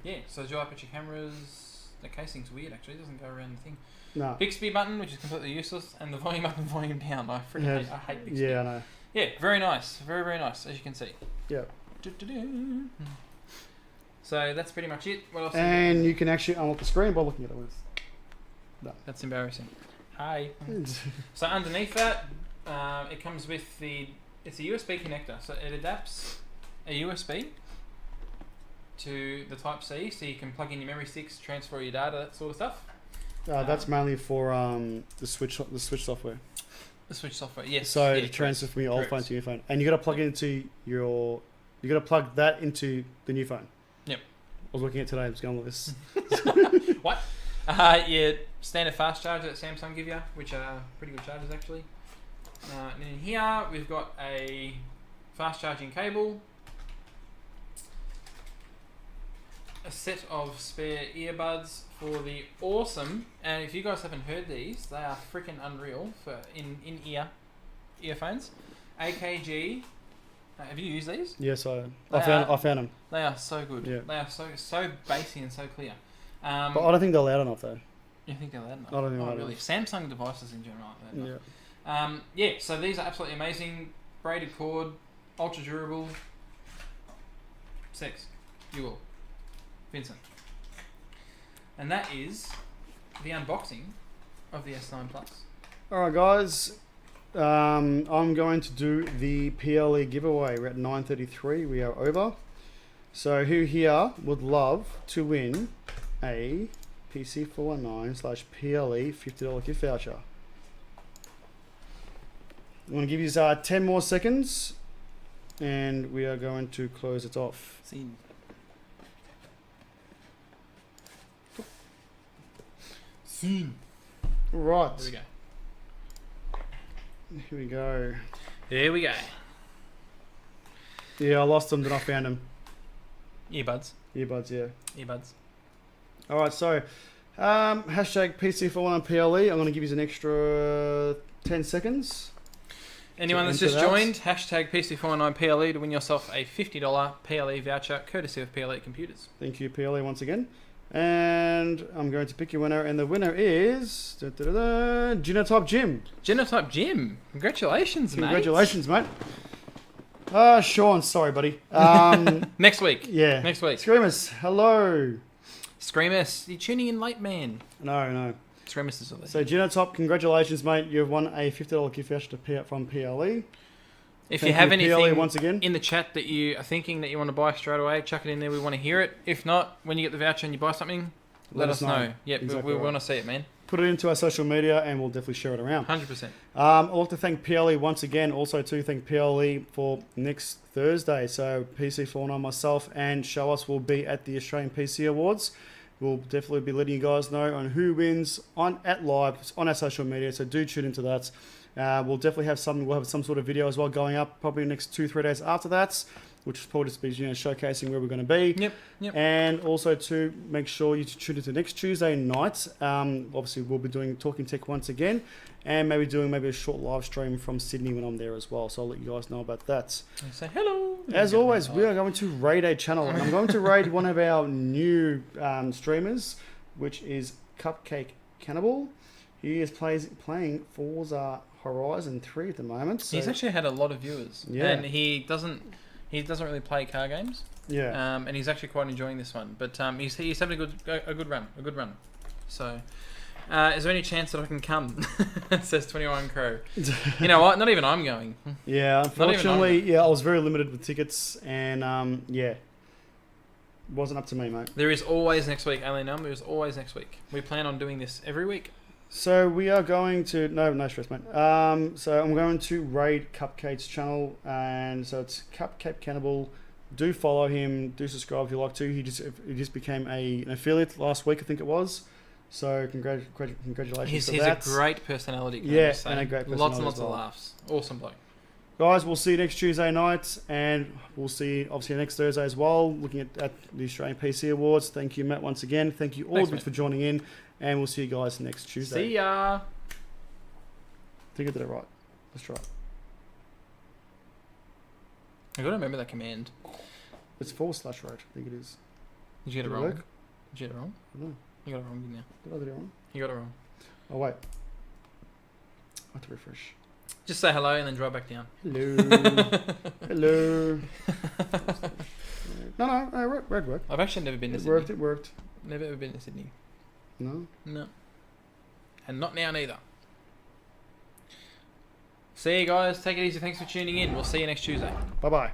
Yeah, so dual aperture cameras. The casing's weird actually. It doesn't go around the thing. No. Bixby button, which is completely useless, and the volume up and volume down. I hate Bixby. Yeah, I know. Yeah, very nice. Very, very nice, as you can see. Yeah. So that's pretty much it. What else? And you can actually unlock the screen by looking at it. No. That's embarrassing. Hi. So underneath that, it comes with it's a USB connector. So it adapts a USB to the Type-C, so you can plug in your memory sticks, transfer your data, that sort of stuff. That's mainly for the Switch software. The Switch software, yes. So to transfer from your old phone to your phone, and you got to plug it into you got to plug that into the new phone. Yep. I was looking at today. I was going with this. What? Yeah, standard fast charger that Samsung give you, which are pretty good chargers actually. And in here we've got a fast charging cable, a set of spare earbuds for the awesome, and if you guys haven't heard these, they are freaking unreal for in-ear earphones. AKG. Have you used these? Yes, I found them. They are so good. Yeah. They are so bassy and so clear. But I don't think they're loud enough though. You think they're loud enough? I don't think they're really. Samsung devices in general aren't loud enough. Yeah. Yeah, so these are absolutely amazing. Braided cord, ultra durable. Sex. You will. Vincent. And that is the unboxing of the S9 Plus. Alright guys, I'm going to do the PLE giveaway. We're at 9:33, we are over. So who here would love to win a PC419/PLE $50 gift voucher? I'm going to give you 10 more seconds and we are going to close it off. Scene. Right. Here we go. Here we go. Yeah, I lost them, then I found them. Earbuds, yeah. Earbuds. Alright, so hashtag PC419PLE. I'm going to give you an extra 10 seconds. Anyone that's just joined, hashtag PC419PLE to win yourself a $50 PLE voucher, courtesy of PLE Computers. Thank you, PLE, once again. And I'm going to pick your winner, and the winner is Genotype Jim. Genotype Jim, congratulations, mate. Congratulations, mate. Sean, sorry, buddy. Next week. Yeah. Next week. Screamers, hello. Screamers, you're tuning in late, man. No. Screamers is all So Genotype, congratulations, mate. You've won a $50 gift voucher to pay out from PLE. If you have anything PLE once again in the chat that you are thinking that you want to buy straight away, chuck it in there. We want to hear it. If not, when you get the voucher and you buy something, Let us know. Yep, Exactly we right. want to see it, man. Put it into our social media and we'll definitely share it around. 100%. I'd like to thank PLE once again. Also to thank PLE for next Thursday. So PC419, myself and Show Us will be at the Australian PC Awards. We'll definitely be letting you guys know on who wins at live on our social media. So do tune into that. We'll definitely have we'll have some sort of video as well going up probably next 2-3 days after that, which will probably just be showcasing where we're going to be. Yep. And also to make sure you tune into next Tuesday night. Obviously, we'll be doing Talking Tech once again, and maybe doing a short live stream from Sydney when I'm there as well. So I'll let you guys know about that. And say hello. As always, we are going to raid a channel, and I'm going to raid one of our new streamers, which is Cupcake Cannibal. He is playing Forza Horizon 3 at the moment. So He's actually had a lot of viewers. Yeah. And he doesn't really play car games. yeah. And he's actually quite enjoying this one. But he's having a good run. So, is there any chance that I can come? It says 21 Crow. You know what? Not even I'm going. Yeah, unfortunately, I was very limited with tickets, and wasn't up to me, mate. There is always next week, Alien Number. There is always next week. We plan on doing this every week. So we are going to no stress, mate. So I'm going to raid Cupcake's channel, and so it's Cupcake Cannibal. Do follow him. Do subscribe if you like to. He just became an affiliate last week, I think it was. So congratulations He's for that. a great personality. Yeah, and a great personality Lots and lots as well. of laughs. Awesome bloke. Guys, we'll see you next Tuesday night, and we'll see obviously next Thursday as well, looking at the Australian PC Awards. Thank you, Matt, once again. Thank you all Thanks, of you mate. for joining in, and we'll see you guys next Tuesday. See ya. I think I did it right. Let's try it. I gotta remember that command. It's /road, I think it is. Did you get it Did it wrong? work? Did you get it wrong? I don't know. You got it wrong, didn't you? Did I do it wrong? You got it wrong. Oh, wait. I have to refresh. Just say hello and then drive back down. Hello. Hello. No, red worked. I've actually never been to It Sydney. worked. Never ever been to Sydney. No? No. And not now neither. See you guys. Take it easy. Thanks for tuning in. We'll see you next Tuesday. Bye-bye.